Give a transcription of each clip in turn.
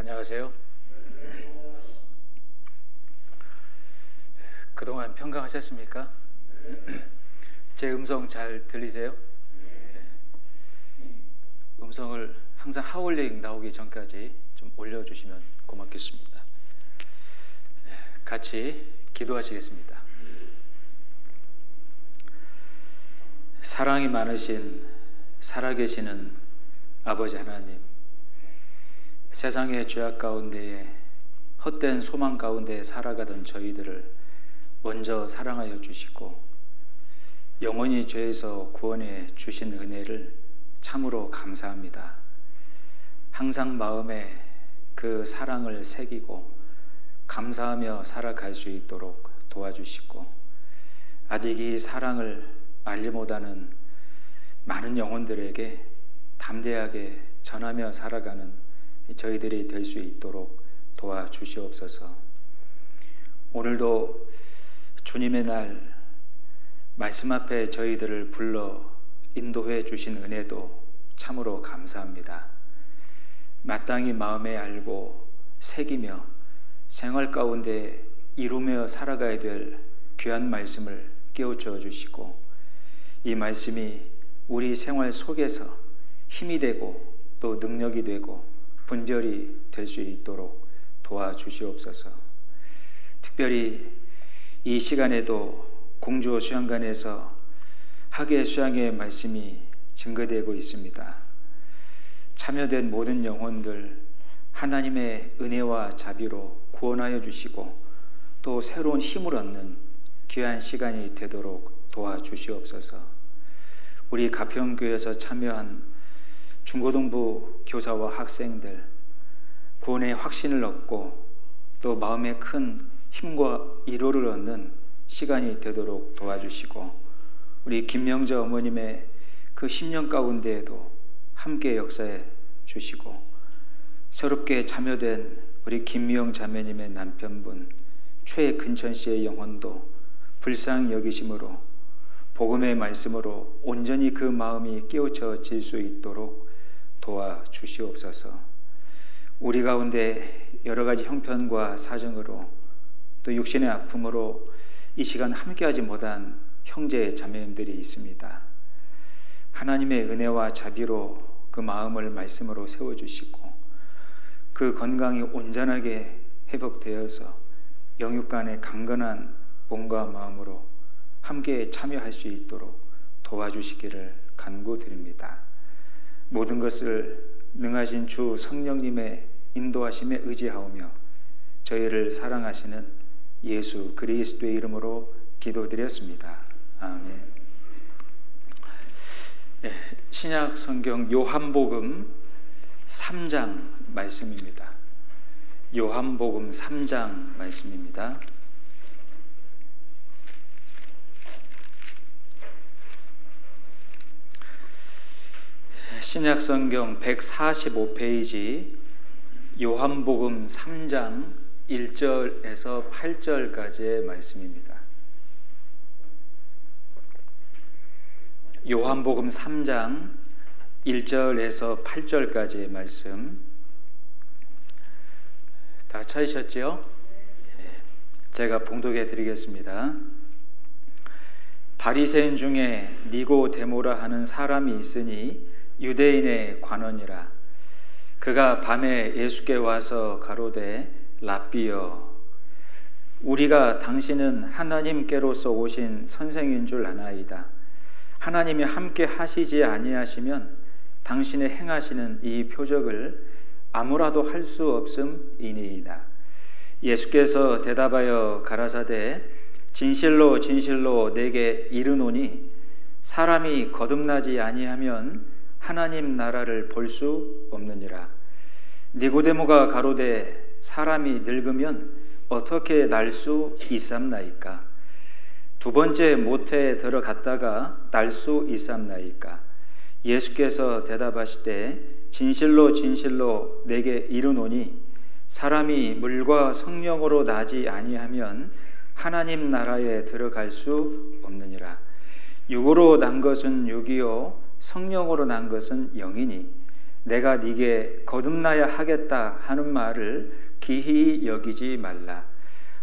안녕하세요. 그동안 평강하셨습니까? 제 음성 잘 들리세요? 음성을 항상 하울링 나오기 전까지 좀 올려주시면 고맙겠습니다. 같이 기도하시겠습니다. 사랑이 많으신 살아계시는 아버지 하나님, 세상의 죄악 가운데에 헛된 소망 가운데 살아가던 저희들을 먼저 사랑하여 주시고 영원히 죄에서 구원해 주신 은혜를 참으로 감사합니다. 항상 마음에 그 사랑을 새기고 감사하며 살아갈 수 있도록 도와주시고, 아직 이 사랑을 알지 못하는 많은 영혼들에게 담대하게 전하며 살아가는 저희들이 될 수 있도록 도와주시옵소서. 오늘도 주님의 날 말씀 앞에 저희들을 불러 인도해 주신 은혜도 참으로 감사합니다. 마땅히 마음에 알고 새기며 생활 가운데 이루며 살아가야 될 귀한 말씀을 깨우쳐 주시고, 이 말씀이 우리 생활 속에서 힘이 되고 또 능력이 되고 분별이 될 수 있도록 도와주시옵소서. 특별히 이 시간에도 공주호 수양관에서 학예 수양의 말씀이 증거되고 있습니다. 참여된 모든 영혼들 하나님의 은혜와 자비로 구원하여 주시고 또 새로운 힘을 얻는 귀한 시간이 되도록 도와주시옵소서. 우리 가평교회에서 참여한 중고등부 교사와 학생들 구원의 확신을 얻고 또 마음에 큰 힘과 위로를 얻는 시간이 되도록 도와주시고, 우리 김명자 어머님의 그 10년 가운데에도 함께 역사해 주시고, 새롭게 참여된 우리 김미영 자매님의 남편분 최근천 씨의 영혼도 불쌍히 여기심으로 복음의 말씀으로 온전히 그 마음이 깨우쳐질 수 있도록 도와주시옵소서. 우리 가운데 여러 가지 형편과 사정으로 또 육신의 아픔으로 이 시간 함께하지 못한 형제 자매님들이 있습니다. 하나님의 은혜와 자비로 그 마음을 말씀으로 세워주시고 그 건강이 온전하게 회복되어서 영육 간의 강건한 몸과 마음으로 함께 참여할 수 있도록 도와주시기를 간구드립니다. 모든 것을 능하신 주 성령님의 인도하심에 의지하오며 저희를 사랑하시는 예수 그리스도의 이름으로 기도드렸습니다. 아멘. 신약 성경 요한복음 3장 말씀입니다. 요한복음 3장 말씀입니다. 신약 성경 145페이지 요한복음 3장 1절에서 8절까지의 말씀입니다. 요한복음 3장 1절에서 8절까지의 말씀 다 찾으셨죠? 제가 봉독해 드리겠습니다. 바리새인 중에 니고데모라 하는 사람이 있으니 유대인의 관원이라. 그가 밤에 예수께 와서 가로되 랍비여, 우리가 당신은 하나님께로서 오신 선생인 줄 아나이다. 하나님이 함께 하시지 아니하시면 당신의 행하시는 이 표적을 아무라도 할 수 없음이니이다. 예수께서 대답하여 가라사대 진실로 진실로 내게 이르노니 사람이 거듭나지 아니하면 하나님 나라를 볼 수 없느니라. 니고데모가 가로되 사람이 늙으면 어떻게 날 수 있삼나이까? 두 번째 모태에 들어갔다가 날 수 있삼나이까? 예수께서 대답하시되 진실로 진실로 내게 이르노니 사람이 물과 성령으로 나지 아니하면 하나님 나라에 들어갈 수 없느니라. 육으로 난 것은 육이요 성령으로 난 것은 영이니 내가 네게 거듭나야 하겠다 하는 말을 기히 여기지 말라.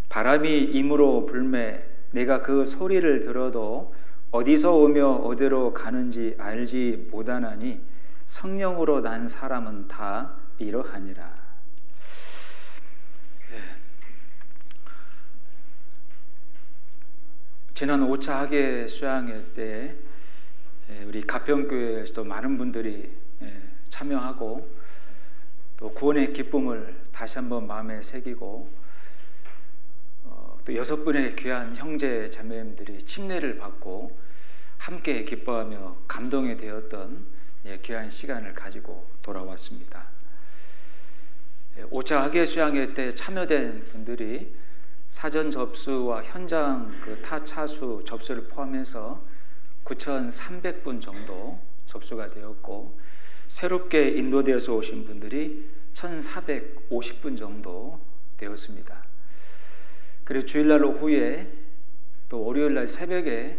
바람이 임으로 불매 내가 그 소리를 들어도 어디서 오며 어디로 가는지 알지 못하나니 성령으로 난 사람은 다 이러하니라. 지난 5차 학예 수양회 때 우리 가평교회에서도 많은 분들이 참여하고 또 구원의 기쁨을 다시 한번 마음에 새기고 또 6분의 귀한 형제 자매님들이 침례를 받고 함께 기뻐하며 감동이 되었던 귀한 시간을 가지고 돌아왔습니다. 5차 학예 수양회 때 참여된 분들이 사전 접수와 현장 타차수 접수를 포함해서 9,300분 정도 접수가 되었고, 새롭게 인도되어서 오신 분들이 1,450분 정도 되었습니다. 그리고 주일날 오후에 또 월요일날 새벽에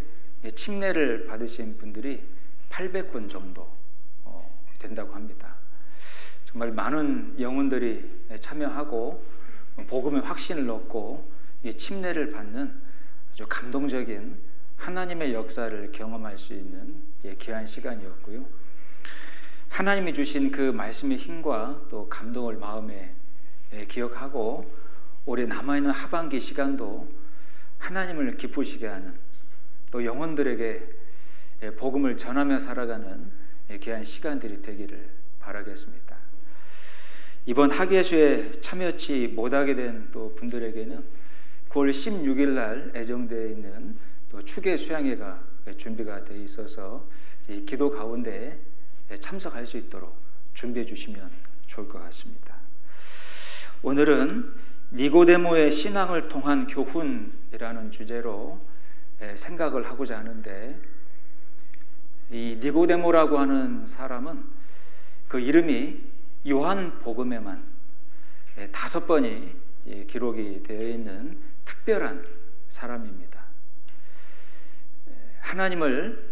침례를 받으신 분들이 800분 정도 된다고 합니다. 정말 많은 영혼들이 참여하고 복음의 확신을 얻고 침례를 받는 아주 감동적인 하나님의 역사를 경험할 수 있는 귀한 시간이었고요. 하나님이 주신 그 말씀의 힘과 또 감동을 마음에 기억하고 올해 남아있는 하반기 시간도 하나님을 기쁘시게 하는, 또 영혼들에게 복음을 전하며 살아가는 귀한 시간들이 되기를 바라겠습니다. 이번 학예수에 참여치 못하게 된 또 분들에게는 9월 16일 날 예정되어 있는 또 추계 수양회가 준비가 되어 있어서 이 기도 가운데 참석할 수 있도록 준비해 주시면 좋을 것 같습니다. 오늘은 니고데모의 신앙을 통한 교훈이라는 주제로 생각을 하고자 하는데, 이 니고데모라고 하는 사람은 그 이름이 요한복음에만 5번이 기록이 되어 있는 특별한 사람입니다. 하나님을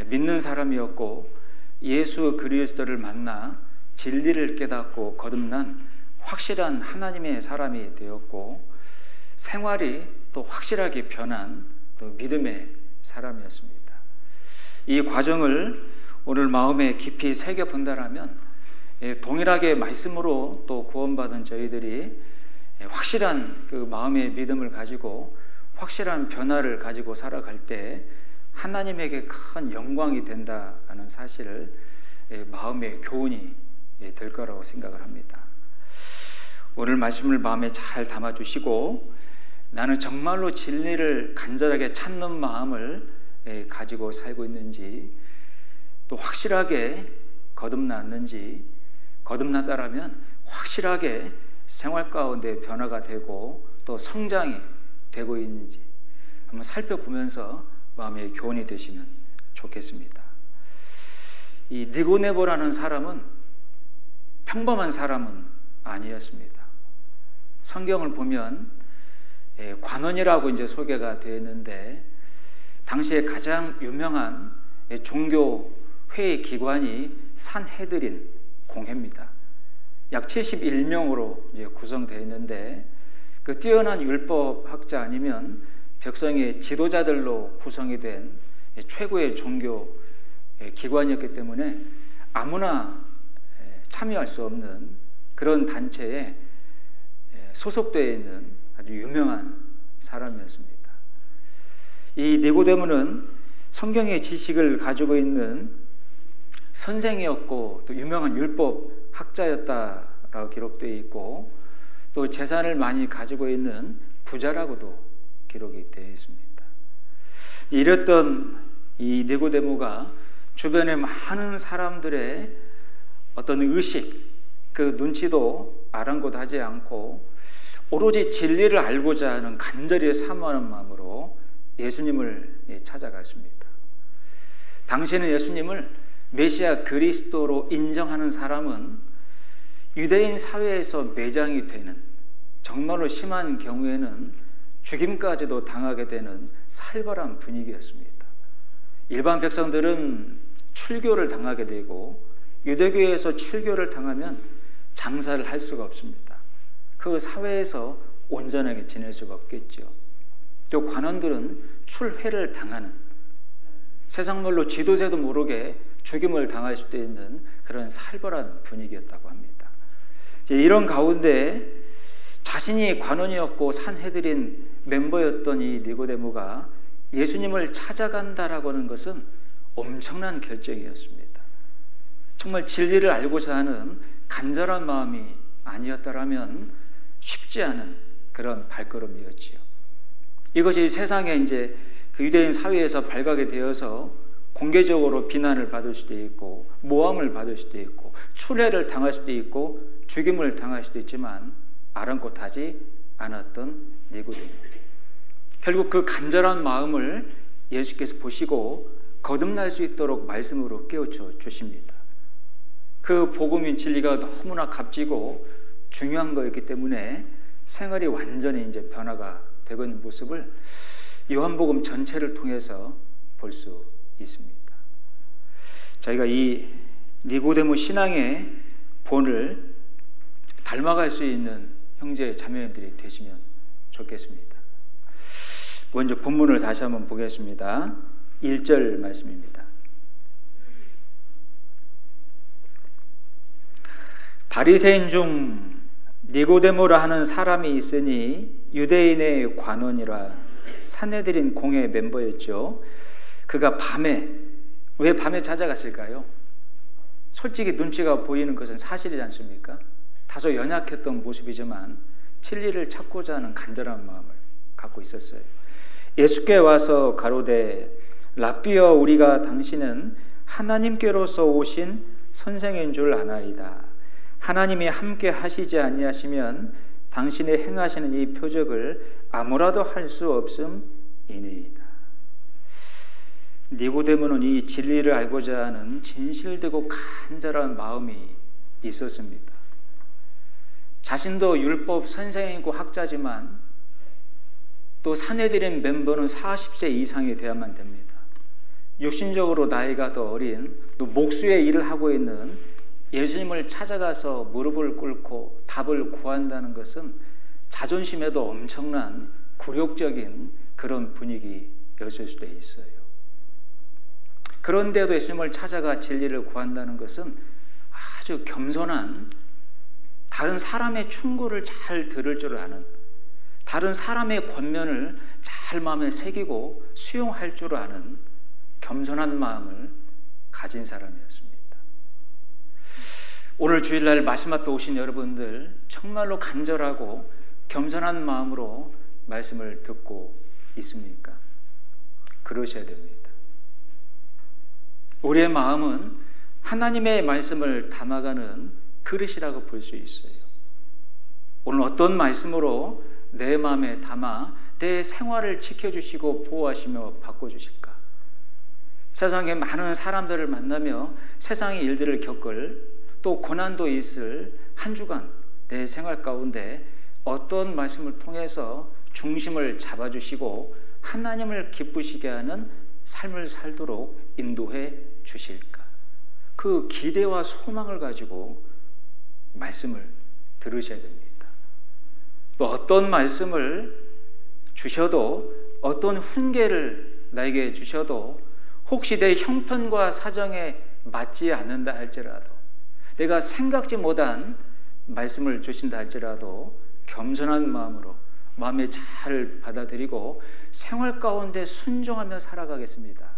믿는 사람이었고 예수 그리스도를 만나 진리를 깨닫고 거듭난 확실한 하나님의 사람이 되었고, 생활이 또 확실하게 변한 또 믿음의 사람이었습니다. 이 과정을 오늘 마음에 깊이 새겨본다라면 동일하게 말씀으로 또 구원받은 저희들이 확실한 그 마음의 믿음을 가지고 확실한 변화를 가지고 살아갈 때 하나님에게 큰 영광이 된다는 사실을 마음의 교훈이 될 거라고 생각을 합니다. 오늘 말씀을 마음에 잘 담아주시고, 나는 정말로 진리를 간절하게 찾는 마음을 가지고 살고 있는지, 또 확실하게 거듭났는지, 거듭났다라면 확실하게 생활 가운데 변화가 되고 또 성장이 되고 있는지 한번 살펴보면서 마음의 교훈이 되시면 좋겠습니다. 이 니고데모라는 사람은 평범한 사람은 아니었습니다. 성경을 보면 관원이라고 이제 소개가 되어 있는데, 당시에 가장 유명한 종교 회의 기관이 산헤드린 공회입니다. 약 71명으로 이제 구성되어 있는데, 그 뛰어난 율법학자 아니면 백성의 지도자들로 구성이 된 최고의 종교 기관이었기 때문에 아무나 참여할 수 없는 그런 단체에 소속되어 있는 아주 유명한 사람이었습니다. 이 니고데모는 성경의 지식을 가지고 있는 선생이었고 또 유명한 율법학자였다라고 기록되어 있고, 또 재산을 많이 가지고 있는 부자라고도 기록이 되어 있습니다. 이랬던 이 니고데모가 주변에 많은 사람들의 어떤 의식, 그 눈치도 아랑곳하지 않고 오로지 진리를 알고자 하는 간절히 사모하는 마음으로 예수님을 찾아갔습니다. 당시에는 예수님을 메시아 그리스도로 인정하는 사람은 유대인 사회에서 매장이 되는, 정말로 심한 경우에는 죽임까지도 당하게 되는 살벌한 분위기였습니다. 일반 백성들은 출교를 당하게 되고 유대교에서 출교를 당하면 장사를 할 수가 없습니다. 그 사회에서 온전하게 지낼 수가 없겠죠. 또 관원들은 출회를 당하는, 세상 말로 지도자도 모르게 죽임을 당할 수도 있는 그런 살벌한 분위기였다고 합니다. 이런 가운데 자신이 관원이었고 산헤드린 멤버였던 이 니고데모가 예수님을 찾아간다라고 하는 것은 엄청난 결정이었습니다. 정말 진리를 알고자 하는 간절한 마음이 아니었다라면 쉽지 않은 그런 발걸음이었지요. 이것이 세상에 이제 그 유대인 사회에서 발각이 되어서 공개적으로 비난을 받을 수도 있고 모함을 받을 수도 있고 출애를 당할 수도 있고 죽임을 당할 수도 있지만 아랑곳하지 않았던 니고데모. 결국 그 간절한 마음을 예수께서 보시고 거듭날 수 있도록 말씀으로 깨우쳐 주십니다. 그 복음인 진리가 너무나 값지고 중요한 거였기 때문에 생활이 완전히 이제 변화가 되고 있는 모습을 요한복음 전체를 통해서 볼 수 있습니다. 저희가 이 니고데모 신앙의 본을 닮아갈 수 있는 형제 자매님들이 되시면 좋겠습니다. 먼저 본문을 다시 한번 보겠습니다. 1절 말씀입니다. 바리새인 중 니고데모라 하는 사람이 있으니 유대인의 관원이라 산헤드린 공회 멤버였죠. 그가 왜 밤에 찾아갔을까요? 솔직히 눈치가 보이는 것은 사실이지 않습니까? 다소 연약했던 모습이지만 진리를 찾고자 하는 간절한 마음을 갖고 있었어요. 예수께 와서 가로되 랍비여, 우리가 당신은 하나님께로서 오신 선생인 줄 아나이다. 하나님이 함께 하시지 아니하시면 당신이 행하시는 이 표적을 아무라도 할 수 없음이니이다. 니고데모는 이 진리를 알고자 하는 진실되고 간절한 마음이 있었습니다. 자신도 율법 선생이고 학자지만 또 산헤드린 멤버는 40세 이상이 되어야만 됩니다. 육신적으로 나이가 더 어린 또 목수의 일을 하고 있는 예수님을 찾아가서 무릎을 꿇고 답을 구한다는 것은 자존심에도 엄청난 굴욕적인 그런 분위기였을 수도 있어요. 그런데도 예수님을 찾아가 진리를 구한다는 것은 아주 겸손한, 다른 사람의 충고를 잘 들을 줄 아는, 다른 사람의 권면을 잘 마음에 새기고 수용할 줄 아는 겸손한 마음을 가진 사람이었습니다. 오늘 주일날 말씀 앞에 오신 여러분들 정말로 간절하고 겸손한 마음으로 말씀을 듣고 있습니까? 그러셔야 됩니다. 우리의 마음은 하나님의 말씀을 담아가는 그릇이라고 볼 수 있어요. 오늘 어떤 말씀으로 내 마음에 담아 내 생활을 지켜주시고 보호하시며 바꿔주실까? 세상에 많은 사람들을 만나며 세상의 일들을 겪을, 또 고난도 있을 한 주간 내 생활 가운데 어떤 말씀을 통해서 중심을 잡아주시고 하나님을 기쁘시게 하는 삶을 살도록 인도해 주실까? 그 기대와 소망을 가지고 말씀을 들으셔야 됩니다. 또 어떤 말씀을 주셔도, 어떤 훈계를 나에게 주셔도 혹시 내 형편과 사정에 맞지 않는다 할지라도, 내가 생각지 못한 말씀을 주신다 할지라도 겸손한 마음으로 마음에 잘 받아들이고 생활 가운데 순종하며 살아가겠습니다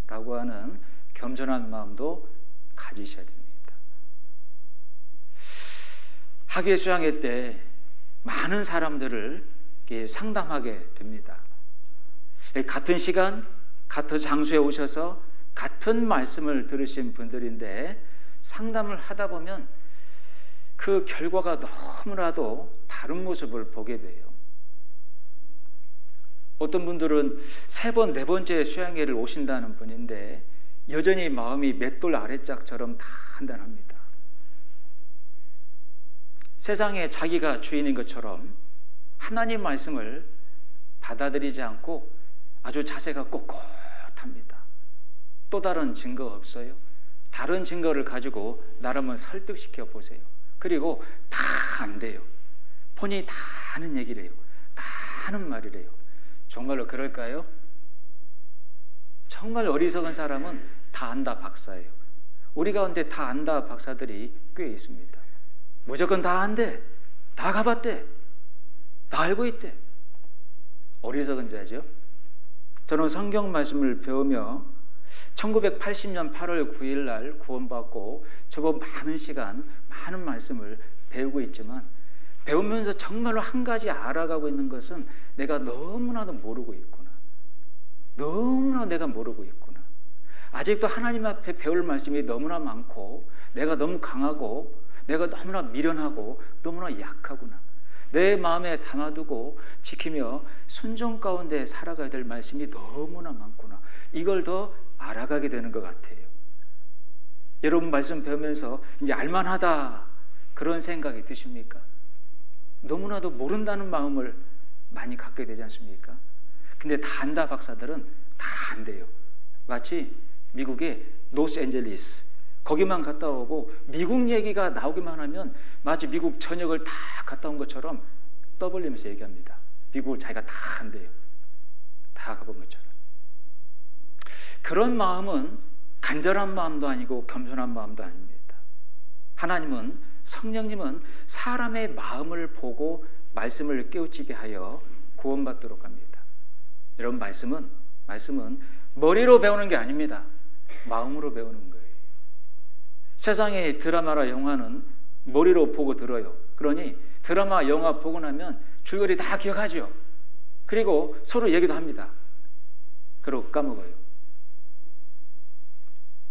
라고 하는 겸손한 마음도 가지셔야 됩니다. 학예 수양회 때 많은 사람들을 상담하게 됩니다. 같은 시간, 같은 장소에 오셔서 같은 말씀을 들으신 분들인데 상담을 하다 보면 그 결과가 너무나도 다른 모습을 보게 돼요. 어떤 분들은 3번, 4번째 수양회를 오신다는 분인데 여전히 마음이 맷돌 아래짝처럼 단단합니다. 세상에 자기가 주인인 것처럼 하나님 말씀을 받아들이지 않고 아주 자세가 꼿꼿합니다. 또 다른 증거 없어요? 다른 증거를 가지고 나를 한번 설득시켜 보세요. 그리고 다 안 돼요. 본인이 다 하는 얘기래요. 다 하는 말이래요. 정말로 그럴까요? 정말 어리석은 사람은 다 안다 박사예요. 우리 가운데 다 안다 박사들이 꽤 있습니다. 무조건 다 안돼. 다 가봤대. 다 알고 있대. 어리석은 자죠. 저는 성경 말씀을 배우며 1980년 8월 9일 날 구원받고 저번 많은 시간 많은 말씀을 배우고 있지만 배우면서 정말로 한 가지 알아가고 있는 것은 내가 너무나도 모르고 있구나. 너무나 내가 모르고 있구나. 아직도 하나님 앞에 배울 말씀이 너무나 많고 내가 너무 강하고 내가 너무나 미련하고 너무나 약하구나. 내 마음에 담아두고 지키며 순종 가운데 살아가야 될 말씀이 너무나 많구나. 이걸 더 알아가게 되는 것 같아요. 여러분 말씀 배우면서 이제 알만하다 그런 생각이 드십니까? 너무나도 모른다는 마음을 많이 갖게 되지 않습니까? 근데 다 안다 박사들은 다 안 돼요. 마치 미국의 로스앤젤레스 거기만 갔다 오고 미국 얘기가 나오기만 하면 마치 미국 전역을 다 갔다 온 것처럼 떠벌리면서 얘기합니다. 미국을 자기가 다 한대요. 다 가본 것처럼. 그런 마음은 간절한 마음도 아니고 겸손한 마음도 아닙니다. 하나님은 성령님은 사람의 마음을 보고 말씀을 깨우치게 하여 구원받도록 합니다. 여러분 말씀은 머리로 배우는 게 아닙니다. 마음으로 배우는 거예요. 세상의 드라마나 영화는 머리로 보고 들어요. 그러니 드라마, 영화 보고 나면 줄거리 다 기억하죠. 그리고 서로 얘기도 합니다. 그러고 까먹어요.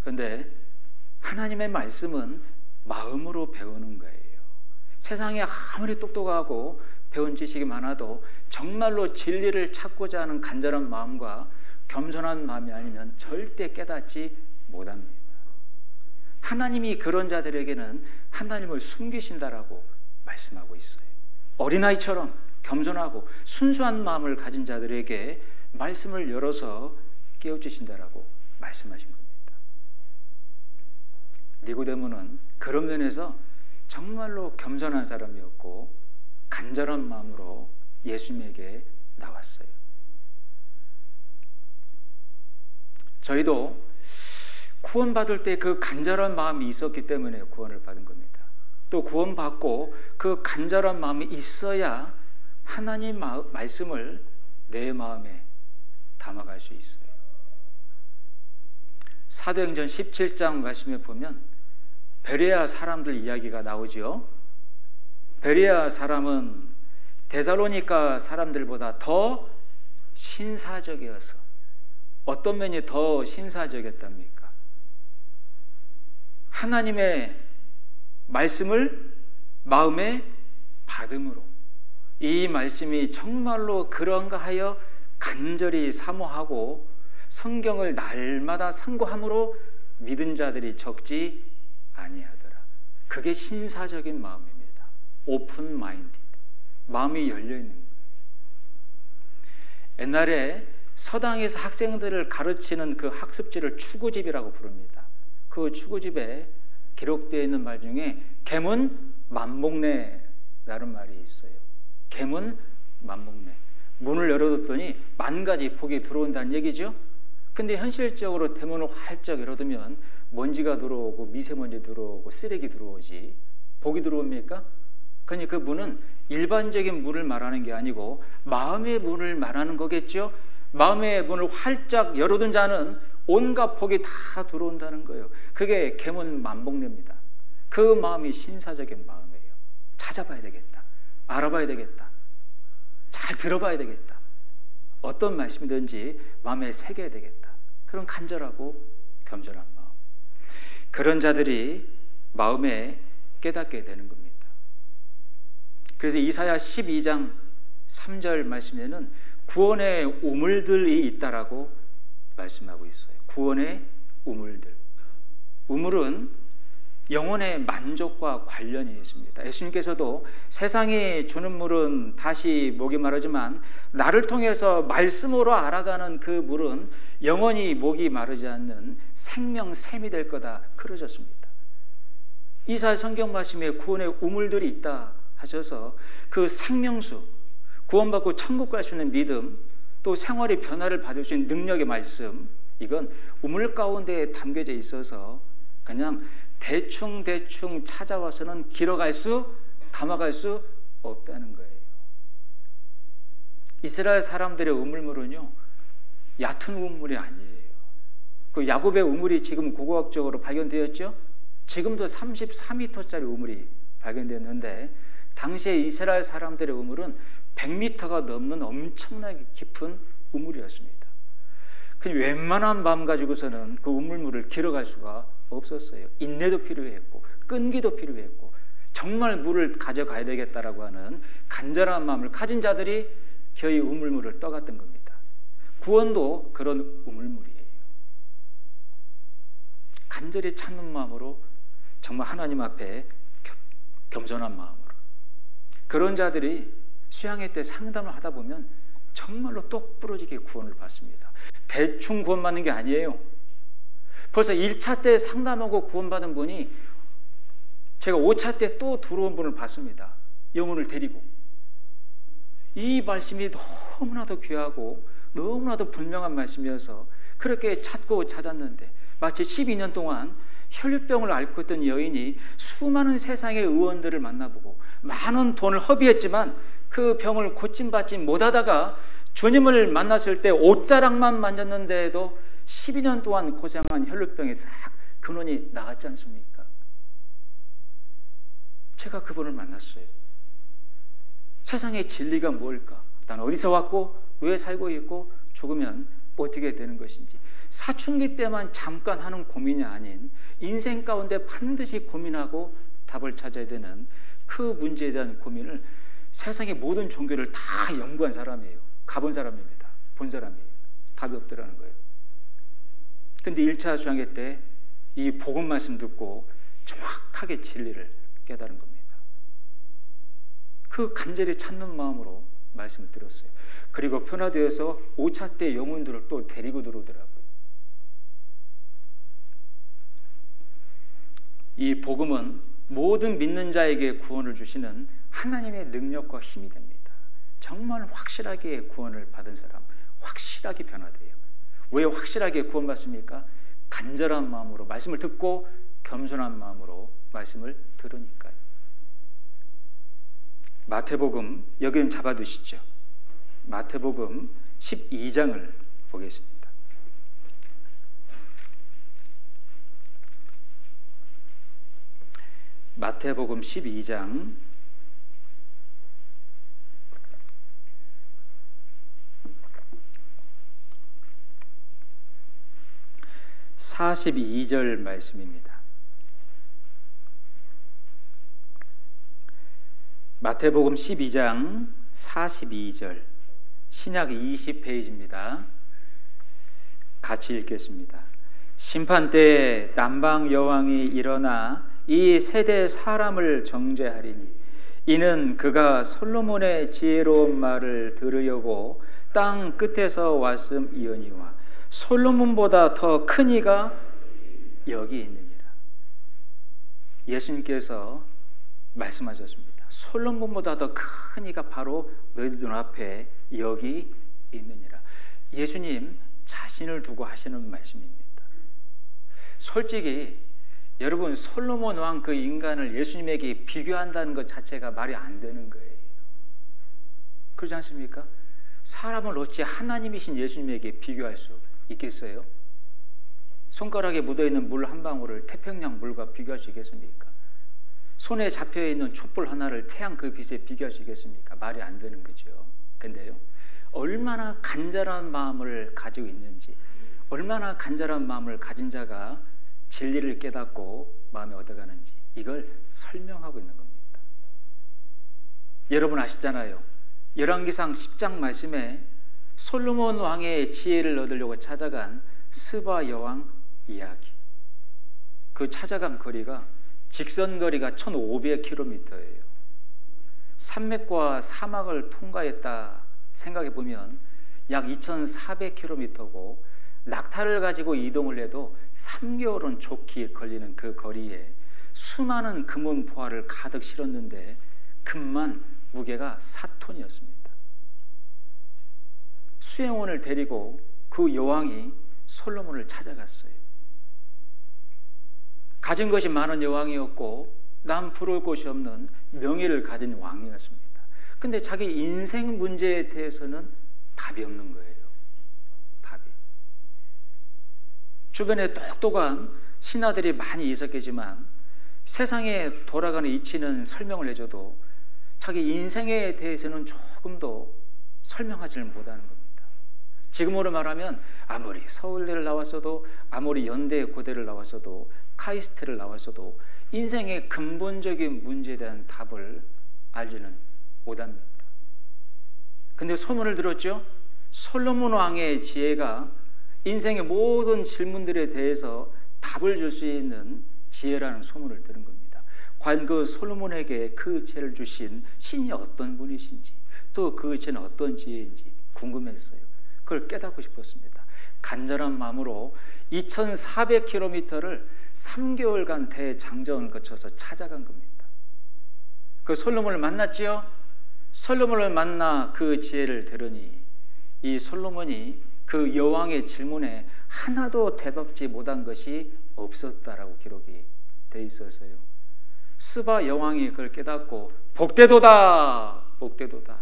그런데 하나님의 말씀은 마음으로 배우는 거예요. 세상에 아무리 똑똑하고 배운 지식이 많아도 정말로 진리를 찾고자 하는 간절한 마음과 겸손한 마음이 아니면 절대 깨닫지 못합니다. 하나님이 그런 자들에게는 하나님을 숨기신다라고 말씀하고 있어요. 어린아이처럼 겸손하고 순수한 마음을 가진 자들에게 말씀을 열어서 깨우치신다라고 말씀하신 겁니다. 니고데모는 그런 면에서 정말로 겸손한 사람이었고 간절한 마음으로 예수님에게 나왔어요. 저희도 구원받을 때 그 간절한 마음이 있었기 때문에 구원을 받은 겁니다. 또 구원받고 그 간절한 마음이 있어야 하나님 말씀을 내 마음에 담아갈 수 있어요. 사도행전 17장 말씀에 보면 베레아 사람들 이야기가 나오죠. 베레아 사람은 데살로니가 사람들보다 더 신사적이어서 어떤 면이 더 신사적이었답니까? 하나님의 말씀을 마음에 받음으로 이 말씀이 정말로 그런가 하여 간절히 사모하고 성경을 날마다 상고함으로 믿은 자들이 적지 아니하더라. 그게 신사적인 마음입니다. 오픈 마인드. 마음이 열려있는 거예요. 옛날에 서당에서 학생들을 가르치는 그 학습지를 추구집이라고 부릅니다. 그 추구집에 기록되어 있는 말 중에 계문 만복래라는 말이 있어요. 계문 만복래. 문을 열어뒀더니 10,000가지 복이 들어온다는 얘기죠. 근데 현실적으로 대문을 활짝 열어두면 먼지가 들어오고 미세먼지 들어오고 쓰레기 들어오지 복이 들어옵니까? 그러니 그 문은 일반적인 문을 말하는 게 아니고 마음의 문을 말하는 거겠죠. 마음의 문을 활짝 열어둔 자는 온갖 복이 다 들어온다는 거예요. 그게 계문 만복래입니다. 그 마음이 신사적인 마음이에요. 찾아봐야 되겠다. 알아봐야 되겠다. 잘 들어봐야 되겠다. 어떤 말씀이든지 마음에 새겨야 되겠다. 그런 간절하고 겸손한 마음. 그런 자들이 마음에 깨닫게 되는 겁니다. 그래서 이사야 12장 3절 말씀에는 구원의 우물들이 있다라고 말씀하고 있어요. 구원의 우물들. 우물은 영혼의 만족과 관련이 있습니다. 예수님께서도 세상이 주는 물은 다시 목이 마르지만 나를 통해서 말씀으로 알아가는 그 물은 영원히 목이 마르지 않는 생명샘이 될 거다 그러셨습니다. 이사야 성경 말씀에 구원의 우물들이 있다 하셔서 그 생명수, 구원받고 천국 갈 수 있는 믿음, 또 생활의 변화를 받을 수 있는 능력의 말씀, 이건 우물 가운데에 담겨져 있어서 그냥 대충 찾아와서는 담아갈 수 없다는 거예요. 이스라엘 사람들의 우물물은요, 얕은 우물이 아니에요. 그 야곱의 우물이 지금 고고학적으로 발견되었죠. 지금도 33m짜리 우물이 발견됐는데 당시에 이스라엘 사람들의 우물은 100m가 넘는 엄청나게 깊은 우물이었습니다. 웬만한 마음 가지고서는 그 우물물을 길어갈 수가 없었어요. 인내도 필요했고 끈기도 필요했고 정말 물을 가져가야 되겠다라고 하는 간절한 마음을 가진 자들이 저희 우물물을 떠갔던 겁니다. 구원도 그런 우물물이에요. 간절히 찾는 마음으로 정말 하나님 앞에 겸손한 마음으로 그런 자들이 수양회 때 상담을 하다 보면 정말로 똑부러지게 구원을 받습니다. 대충 구원받는 게 아니에요. 벌써 1차 때 상담하고 구원받은 분이 제가 5차 때 또 들어온 분을 봤습니다. 영혼을 데리고. 이 말씀이 너무나도 귀하고 너무나도 분명한 말씀이어서 그렇게 찾았는데 마치 12년 동안 혈류병을 앓고 있던 여인이 수많은 세상의 의원들을 만나보고 많은 돈을 허비했지만 그 병을 고침받지 못하다가 주님을 만났을 때 옷자락만 만졌는데도 12년 동안 고생한 혈류병이 싹 근원이 나갔지 않습니까? 제가 그분을 만났어요. 세상의 진리가 뭘까? 난 어디서 왔고 왜 살고 있고 죽으면 어떻게 되는 것인지 사춘기 때만 잠깐 하는 고민이 아닌 인생 가운데 반드시 고민하고 답을 찾아야 되는 그 문제에 대한 고민을 세상의 모든 종교를 다 연구한 사람이에요. 가본 사람입니다. 본 사람이에요. 답이 없더라는 거예요. 근데 1차 수양회 때 이 복음 말씀 듣고 정확하게 진리를 깨달은 겁니다. 그 간절히 찾는 마음으로 말씀을 들었어요. 그리고 변화되어서 5차 때 영혼들을 또 데리고 들어오더라고요. 이 복음은 모든 믿는 자에게 구원을 주시는 하나님의 능력과 힘이 됩니다. 정말 확실하게 구원을 받은 사람, 확실하게 변화돼요. 왜 확실하게 구원받습니까? 간절한 마음으로 말씀을 듣고 겸손한 마음으로 말씀을 들으니까요. 마태복음, 여기는 잡아두시죠. 마태복음 12장을 보겠습니다. 마태복음 12장 42절 말씀입니다. 마태복음 12장 42절 신약 20페이지입니다. 같이 읽겠습니다. 심판 때에 남방 여왕이 일어나 이 세대 사람을 정죄하리니 이는 그가 솔로몬의 지혜로운 말을 들으려고 땅 끝에서 왔음이오니와 솔로몬보다 더 큰 이가 여기 있느니라. 예수님께서 말씀하셨습니다. 솔로몬보다 더 큰 이가 바로 너희 눈앞에 여기 있느니라. 예수님 자신을 두고 하시는 말씀입니다. 솔직히 여러분, 솔로몬 왕 그 인간을 예수님에게 비교한다는 것 자체가 말이 안 되는 거예요. 그렇지 않습니까? 사람을 어찌 하나님이신 예수님에게 비교할 수 있겠어요? 손가락에 묻어있는 물 한 방울을 태평양 물과 비교할 수 있겠습니까? 손에 잡혀있는 촛불 하나를 태양 그 빛에 비교할 수 있겠습니까? 말이 안 되는 거죠. 근데요, 얼마나 간절한 마음을 가지고 있는지, 얼마나 간절한 마음을 가진 자가 진리를 깨닫고 마음에 얻어가는지, 이걸 설명하고 있는 겁니다. 여러분 아시잖아요. 열왕기상 10장 말씀에 솔로몬 왕의 지혜를 얻으려고 찾아간 스바 여왕 이야기, 그 찾아간 거리가 직선거리가 1500km예요. 산맥과 사막을 통과했다 생각해 보면 약 2400km고 낙타를 가지고 이동을 해도 3개월은 좋게 걸리는 그 거리에 수많은 금은 보화를 가득 실었는데 금만 무게가 4톤이었습니다. 수행원을 데리고 그 여왕이 솔로몬을 찾아갔어요. 가진 것이 많은 여왕이었고 남 부러울 곳이 없는 명예를 가진 왕이었습니다. 근데 자기 인생 문제에 대해서는 답이 없는 거예요. 답이. 주변에 똑똑한 신하들이 많이 있었겠지만 세상에 돌아가는 이치는 설명을 해줘도 자기 인생에 대해서는 조금도 설명하지를 못하는 겁니다. 지금으로 말하면 아무리 서울대를 나왔어도 아무리 연대 고대를 나왔어도 카이스트를 나왔어도 인생의 근본적인 문제에 대한 답을 알지는 못합니다. 근데 소문을 들었죠? 솔로몬 왕의 지혜가 인생의 모든 질문들에 대해서 답을 줄 수 있는 지혜라는 소문을 들은 겁니다. 과연 그 솔로몬에게 그 지혜를 주신 신이 어떤 분이신지 또 그 지혜는 어떤 지혜인지 궁금했어요. 그걸 깨닫고 싶었습니다. 간절한 마음으로 2400km를 3개월간 대장정을 거쳐서 찾아간 겁니다. 그 솔로몬을 만났지요. 솔로몬을 만나 그 지혜를 들으니 이 솔로몬이 그 여왕의 질문에 하나도 대답지 못한 것이 없었다라고 기록이 돼 있었어요. 스바 여왕이 그걸 깨닫고 복되도다 복되도다,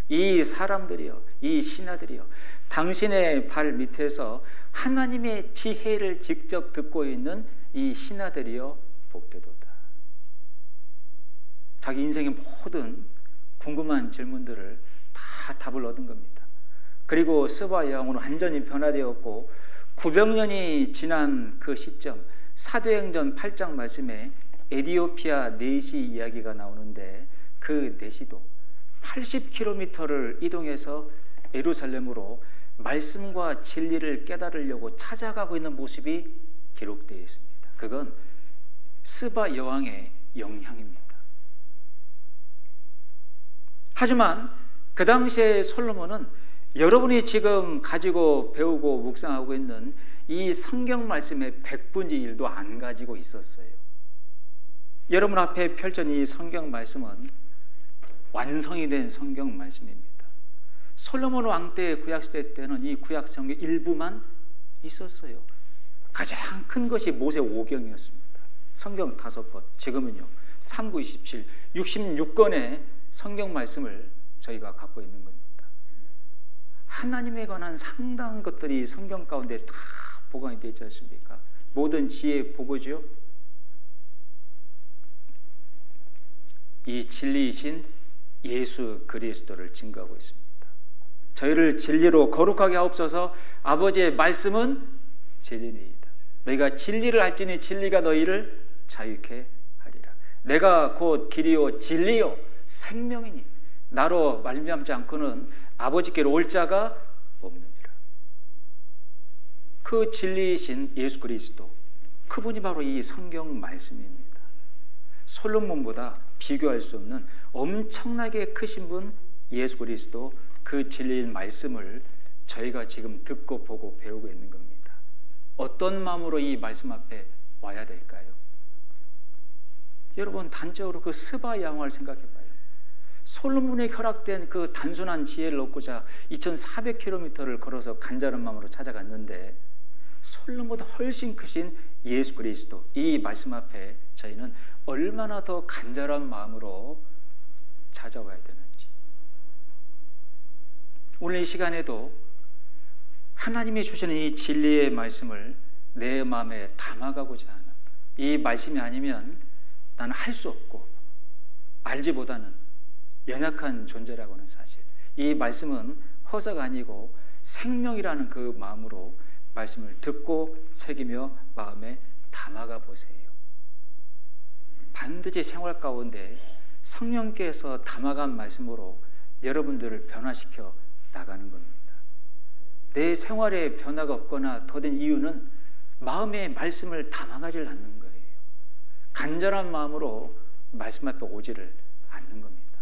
이 사람들이여 이 신하들이여 당신의 발 밑에서 하나님의 지혜를 직접 듣고 있는 이 신하들이여 복되도다. 자기 인생의 모든 궁금한 질문들을 다 답을 얻은 겁니다. 그리고 스바 여왕은 완전히 변화되었고 900년이 지난 그 시점, 사도행전 8장 말씀에 에디오피아 네시 이야기가 나오는데 그 네시도 80km를 이동해서 예루살렘으로 말씀과 진리를 깨달으려고 찾아가고 있는 모습이 기록되어 있습니다. 그건 스바 여왕의 영향입니다. 하지만 그 당시에 솔로몬은 여러분이 지금 가지고 배우고 묵상하고 있는 이 성경 말씀의 100분의 1도 안 가지고 있었어요. 여러분 앞에 펼쳐진 이 성경 말씀은 완성이 된 성경 말씀입니다. 솔로몬 왕 때 구약시대 때는 이 구약 성경 일부만 있었어요. 가장 큰 것이 모세 오경이었습니다. 성경 5권, 지금은요 3, 9, 27, 66권의 성경 말씀을 저희가 갖고 있는 겁니다. 하나님에 관한 상당한 것들이 성경 가운데 다 보관이 되어 있지 않습니까? 모든 지혜의 보고죠. 이 진리이신 예수 그리스도를 증거하고 있습니다. 저희를 진리로 거룩하게 하옵소서. 아버지의 말씀은 진리니이다. 너희가 진리를 알지니 진리가 너희를 자유케 하리라. 내가 곧 길이요 진리요 생명이니 나로 말미암지 않고는 아버지께로 올 자가 없느니라. 그 진리이신 예수 그리스도, 그분이 바로 이 성경 말씀입니다. 솔로몬보다 비교할 수 없는 엄청나게 크신 분 예수 그리스도, 그 진리의 말씀을 저희가 지금 듣고 보고 배우고 있는 겁니다. 어떤 마음으로 이 말씀 앞에 와야 될까요? 여러분 단적으로 그 스바 양화를 생각해 봐요. 솔로몬에 허락된 그 단순한 지혜를 얻고자 2400km를 걸어서 간절한 마음으로 찾아갔는데 솔로몬보다 훨씬 크신 예수 그리스도, 이 말씀 앞에 저희는 얼마나 더 간절한 마음으로 찾아와야 되는지, 오늘 이 시간에도 하나님이 주시는 이 진리의 말씀을 내 마음에 담아가고자 하는, 이 말씀이 아니면 나는 할 수 없고 알지 못하는 연약한 존재라고 하는 사실, 이 말씀은 허사가 아니고 생명이라는 그 마음으로 말씀을 듣고 새기며 마음에 담아가 보세요. 반드시 생활 가운데 성령께서 담아간 말씀으로 여러분들을 변화시켜 나가는 겁니다. 내 생활에 변화가 없거나 더딘 이유는 마음의 말씀을 담아가질 않는 거예요. 간절한 마음으로 말씀 앞에 오지를 않는 겁니다.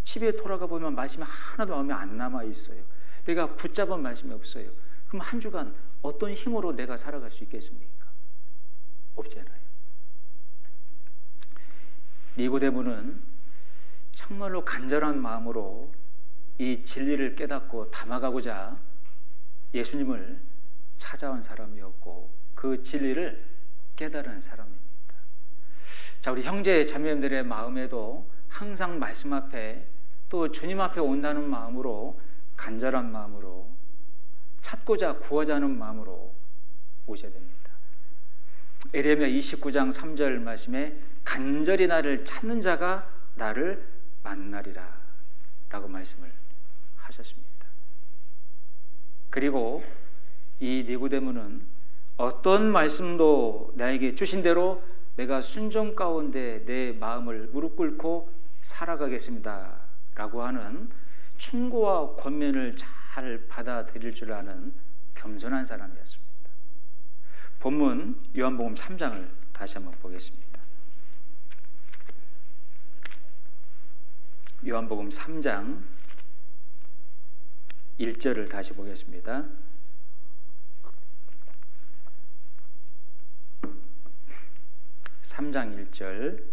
집에 돌아가 보면 말씀이 하나도 마음에 안 남아 있어요. 내가 붙잡은 말씀이 없어요. 그럼 한 주간 어떤 힘으로 내가 살아갈 수 있겠습니까? 없잖아요. 니고데모는 정말로 간절한 마음으로 이 진리를 깨닫고 담아가고자 예수님을 찾아온 사람이었고 그 진리를 깨달은 사람입니다. 자, 우리 형제 자매님들의 마음에도 항상 말씀 앞에 또 주님 앞에 온다는 마음으로 간절한 마음으로 찾고자 구하자 하는 마음으로 오셔야 됩니다. 에레미야 29장 3절 말씀에 간절히 나를 찾는 자가 나를 만나리라 라고 말씀을 하셨습니다. 그리고 이 니고데모는 어떤 말씀도 나에게 주신 대로 내가 순종 가운데 내 마음을 무릎 꿇고 살아가겠습니다 라고 하는 충고와 권면을 잘 받아들일 줄 아는 겸손한 사람이었습니다. 본문 요한복음 3장을 다시 한번 보겠습니다. 요한복음 3장 1절을 다시 보겠습니다. (3장 1절)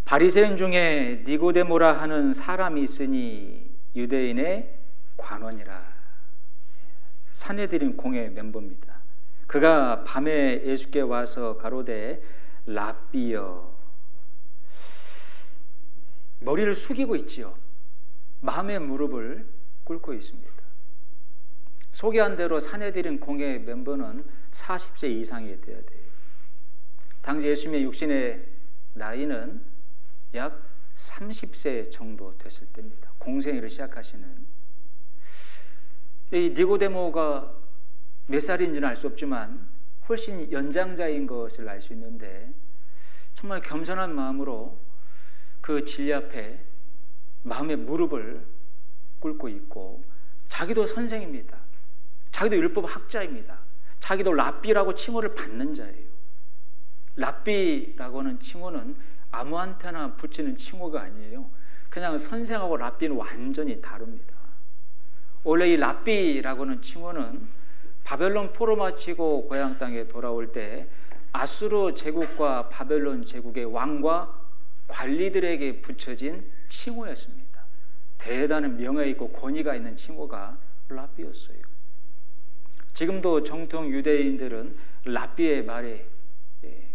바리새인 중에 니고데모라 하는 사람이 있으니 유대인의 관원이라. 산헤드린 공회 멤버입니다. 그가 밤에 예수께 와서 가로되 랍비여. 머리를 숙이고 있지요. 마음의 무릎을 꿇고 있습니다. 소개한 대로 산헤드린 공회 멤버는 40세 이상이 되어야 돼요. 당시 예수님의 육신의 나이는 약 30세 정도 됐을 때입니다. 공생애를 시작하시는. 이 니고데모가 몇 살인지는 알 수 없지만 훨씬 연장자인 것을 알 수 있는데 정말 겸손한 마음으로 그 진리 앞에 마음의 무릎을 꿇고 있고 자기도 선생입니다. 자기도 율법 학자입니다. 자기도 랍비라고 칭호를 받는 자예요. 랍비라고 하는 칭호는 아무한테나 붙이는 칭호가 아니에요. 그냥 선생하고 랍비는 완전히 다릅니다. 원래 이 랍비라고 하는 칭호는 바벨론 포로 마치고 고향 땅에 돌아올 때 아수르 제국과 바벨론 제국의 왕과 관리들에게 붙여진 칭호였습니다. 대단한 명예 있고 권위가 있는 칭호가 랍비였어요. 지금도 정통 유대인들은 랍비의 말에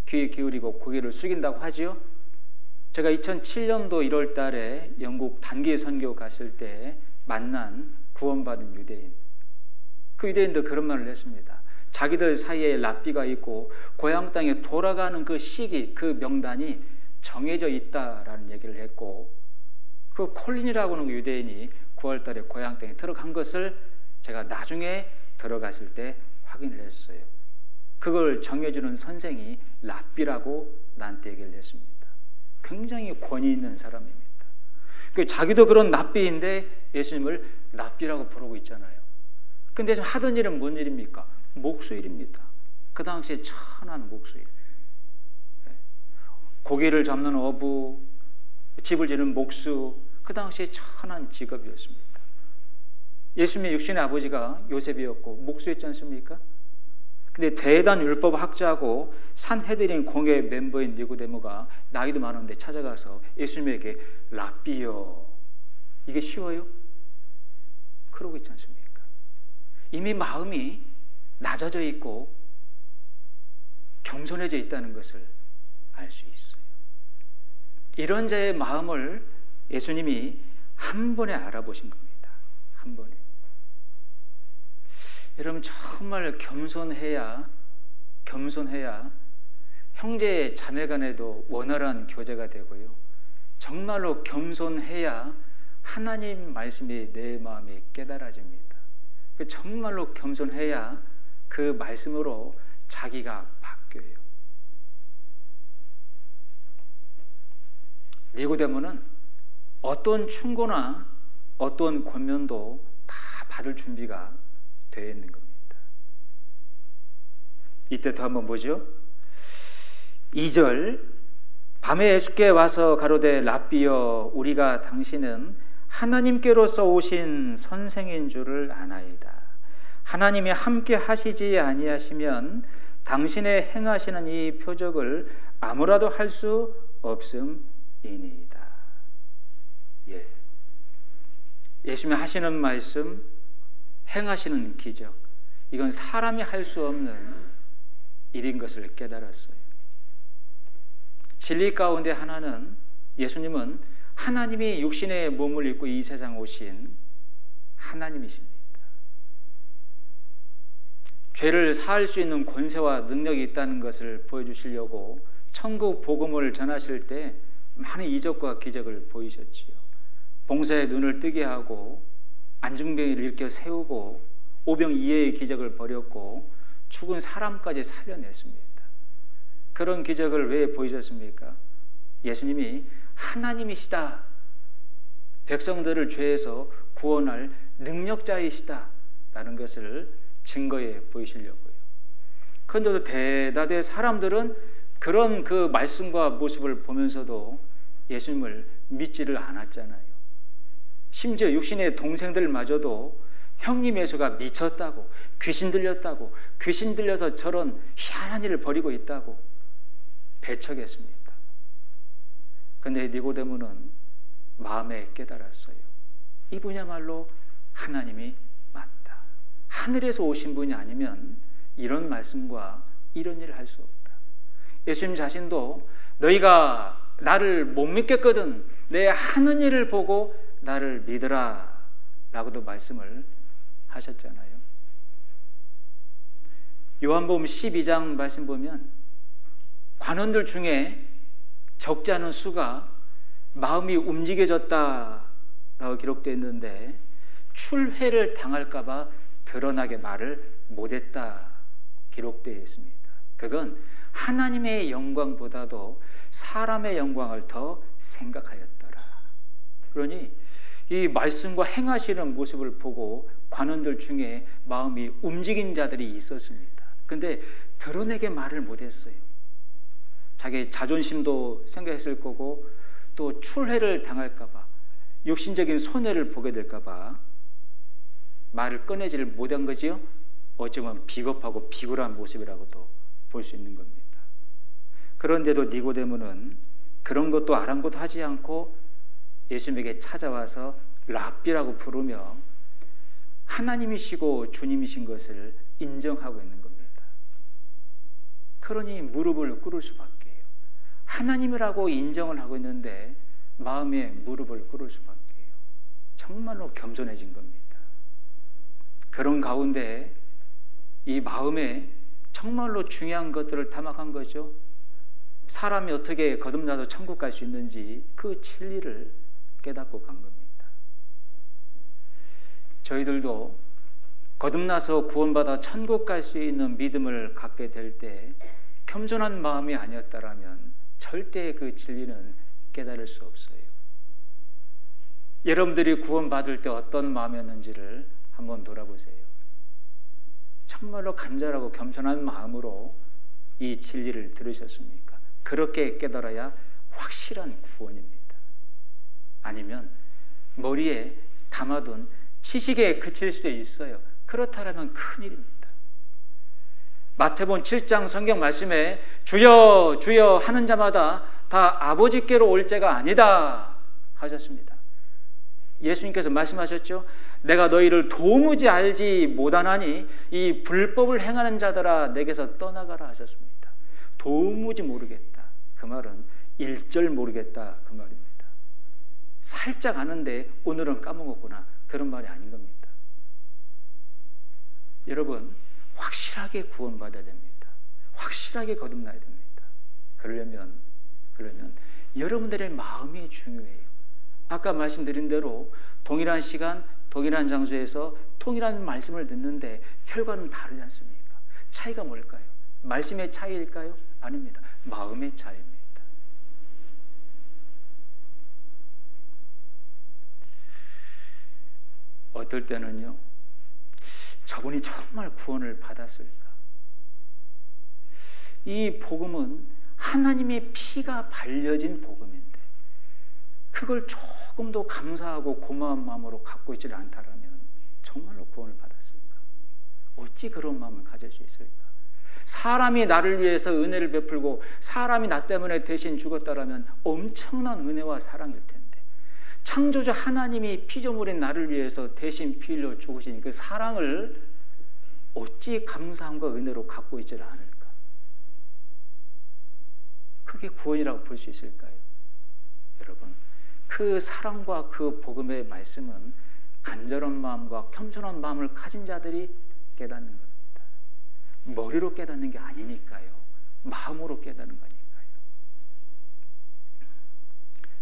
귀 기울이고 고개를 숙인다고 하지요. 제가 2007년도 1월 달에 영국 단기 선교 갔을 때 만난 구원받은 유대인, 그 유대인도 그런 말을 했습니다. 자기들 사이에 랍비가 있고 고향 땅에 돌아가는 그 시기, 그 명단이 정해져 있다라는 얘기를 했고, 그 콜린이라고 하는 유대인이 9월 달에 고향 땅에 들어간 것을 제가 나중에 들어갔을 때 확인을 했어요. 그걸 정해주는 선생이 랍비라고 나한테 얘기를 했습니다. 굉장히 권위 있는 사람입니다. 자기도 그런 랍비인데 예수님을 랍비라고 부르고 있잖아요. 근데 지금 하던 일은 뭔 일입니까? 목수일입니다. 그 당시에 천한 목수일. 고기를 잡는 어부, 집을 지는 목수, 그 당시에 천한 직업이었습니다. 예수님의 육신의 아버지가 요셉이었고 목수였지 않습니까? 근데 대단 율법 학자고 산헤드린 공회 멤버인 니고데모가 나이도 많은데 찾아가서 예수님에게 랍비여, 이게 쉬워요? 그러고 있지 않습니까? 이미 마음이 낮아져 있고 겸손해져 있다는 것을 알 수 있어요. 이런 자의 마음을 예수님이 한 번에 알아보신 겁니다. 한 번에. 여러분, 정말 겸손해야 형제 자매 간에도 원활한 교제가 되고요. 정말로 겸손해야 하나님 말씀이 내 마음에 깨달아집니다. 정말로 겸손해야 그 말씀으로 자기가 바뀌어요. 니고데모는 어떤 충고나 어떤 권면도 다 받을 준비가 되어 있는 겁니다. 이때 또 한번 보죠. 2절 밤에 예수께 와서 가로되 랍비여 우리가 당신은 하나님께로서 오신 선생인 줄을 아나이다. 하나님이 함께 하시지 아니하시면 당신의 행하시는 이 표적을 아무라도 할 수 없음이니이다. 예. 예수님이 하시는 말씀, 행하시는 기적, 이건 사람이 할 수 없는 일인 것을 깨달았어요. 진리 가운데 하나는 예수님은 하나님이 육신의 몸을 입고 이 세상 오신 하나님이십니다. 죄를 사할 수 있는 권세와 능력이 있다는 것을 보여주시려고 천국 복음을 전하실 때 많은 이적과 기적을 보이셨지요. 봉사의 눈을 뜨게 하고 안중병이를 일으켜 세우고 오병이어의 기적을 벌였고 죽은 사람까지 살려냈습니다. 그런 기적을 왜 보이셨습니까? 예수님이 하나님이시다, 백성들을 죄에서 구원할 능력자이시다 라는 것을 증거해 보이시려고요. 그런데도 대다수의 사람들은 그런 그 말씀과 모습을 보면서도 예수님을 믿지를 않았잖아요. 심지어 육신의 동생들마저도 형님 예수가 미쳤다고, 귀신 들렸다고, 귀신 들려서 저런 희한한 일을 벌이고 있다고 배척했습니다. 그런데 니고데모는 마음에 깨달았어요. 이분야말로 하나님이 맞다. 하늘에서 오신 분이 아니면 이런 말씀과 이런 일을 할 수 없다. 예수님 자신도 너희가 나를 못 믿겠거든 내 하는 일을 보고 나를 믿으라 라고도 말씀을 하셨잖아요. 요한복음 12장 말씀 보면 관원들 중에 적지 않은 수가 마음이 움직여졌다라고 기록되어 있는데 출회를 당할까 봐 드러나게 말을 못했다 기록되어 있습니다. 그건 하나님의 영광보다도 사람의 영광을 더 생각하였더라. 그러니 이 말씀과 행하시는 모습을 보고 관원들 중에 마음이 움직인 자들이 있었습니다. 근데 드러내게 말을 못했어요. 자기 자존심도 생각했을 거고 또 출회를 당할까 봐, 육신적인 손해를 보게 될까 봐 말을 꺼내지를 못한 거지요. 어쩌면 비겁하고 비굴한 모습이라고도 볼 수 있는 겁니다. 그런데도 니고데모는 그런 것도 아랑곳 하지 않고 예수님에게 찾아와서 랍비라고 부르며 하나님이시고 주님이신 것을 인정하고 있는 겁니다. 그러니 무릎을 꿇을 수밖에 해요. 하나님이라고 인정을 하고 있는데 마음에 무릎을 꿇을 수밖에 해요. 정말로 겸손해진 겁니다. 그런 가운데 이 마음에 정말로 중요한 것들을 담아간 거죠. 사람이 어떻게 거듭나서 천국 갈 수 있는지 그 진리를 깨닫고 간 겁니다. 저희들도 거듭나서 구원받아 천국 갈 수 있는 믿음을 갖게 될 때 겸손한 마음이 아니었다라면 절대 그 진리는 깨달을 수 없어요. 여러분들이 구원받을 때 어떤 마음이었는지를 한번 돌아보세요. 정말로 간절하고 겸손한 마음으로 이 진리를 들으셨습니까? 그렇게 깨달아야 확실한 구원입니다. 아니면 머리에 담아둔 지식에 그칠 수도 있어요. 그렇다면 큰일입니다. 마태복음 7장 성경 말씀에 주여 주여 하는 자마다 다 아버지께로 올 자가 아니다 하셨습니다. 예수님께서 말씀하셨죠. 내가 너희를 도무지 알지 못하나니 이 불법을 행하는 자들아 내게서 떠나가라 하셨습니다. 도무지 모르겠다. 그 말은 일절 모르겠다 그 말입니다. 살짝 아는데 오늘은 까먹었구나 그런 말이 아닌 겁니다. 여러분 확실하게 구원받아야 됩니다. 확실하게 거듭나야 됩니다. 그러려면 여러분들의 마음이 중요해요. 아까 말씀드린 대로 동일한 시간 동일한 장소에서 동일한 말씀을 듣는데 결과는 다르지 않습니까? 차이가 뭘까요? 말씀의 차이일까요? 아닙니다. 마음의 차이입니다. 어떨 때는요, 저분이 정말 구원을 받았을까? 이 복음은 하나님의 피가 발려진 복음인데 그걸 조금도 감사하고 고마운 마음으로 갖고 있지 않다라면 정말로 구원을 받았을까? 어찌 그런 마음을 가질 수 있을까? 사람이 나를 위해서 은혜를 베풀고 사람이 나 때문에 대신 죽었다라면 엄청난 은혜와 사랑일 텐데, 창조주 하나님이 피조물인 나를 위해서 대신 피 흘려 죽으신 그 사랑을 어찌 감사함과 은혜로 갖고 있지 않을까? 그게 구원이라고 볼 수 있을까요? 여러분, 그 사랑과 그 복음의 말씀은 간절한 마음과 겸손한 마음을 가진 자들이 깨닫는 겁니다. 머리로 깨닫는 게 아니니까요. 마음으로 깨닫는 거니까요.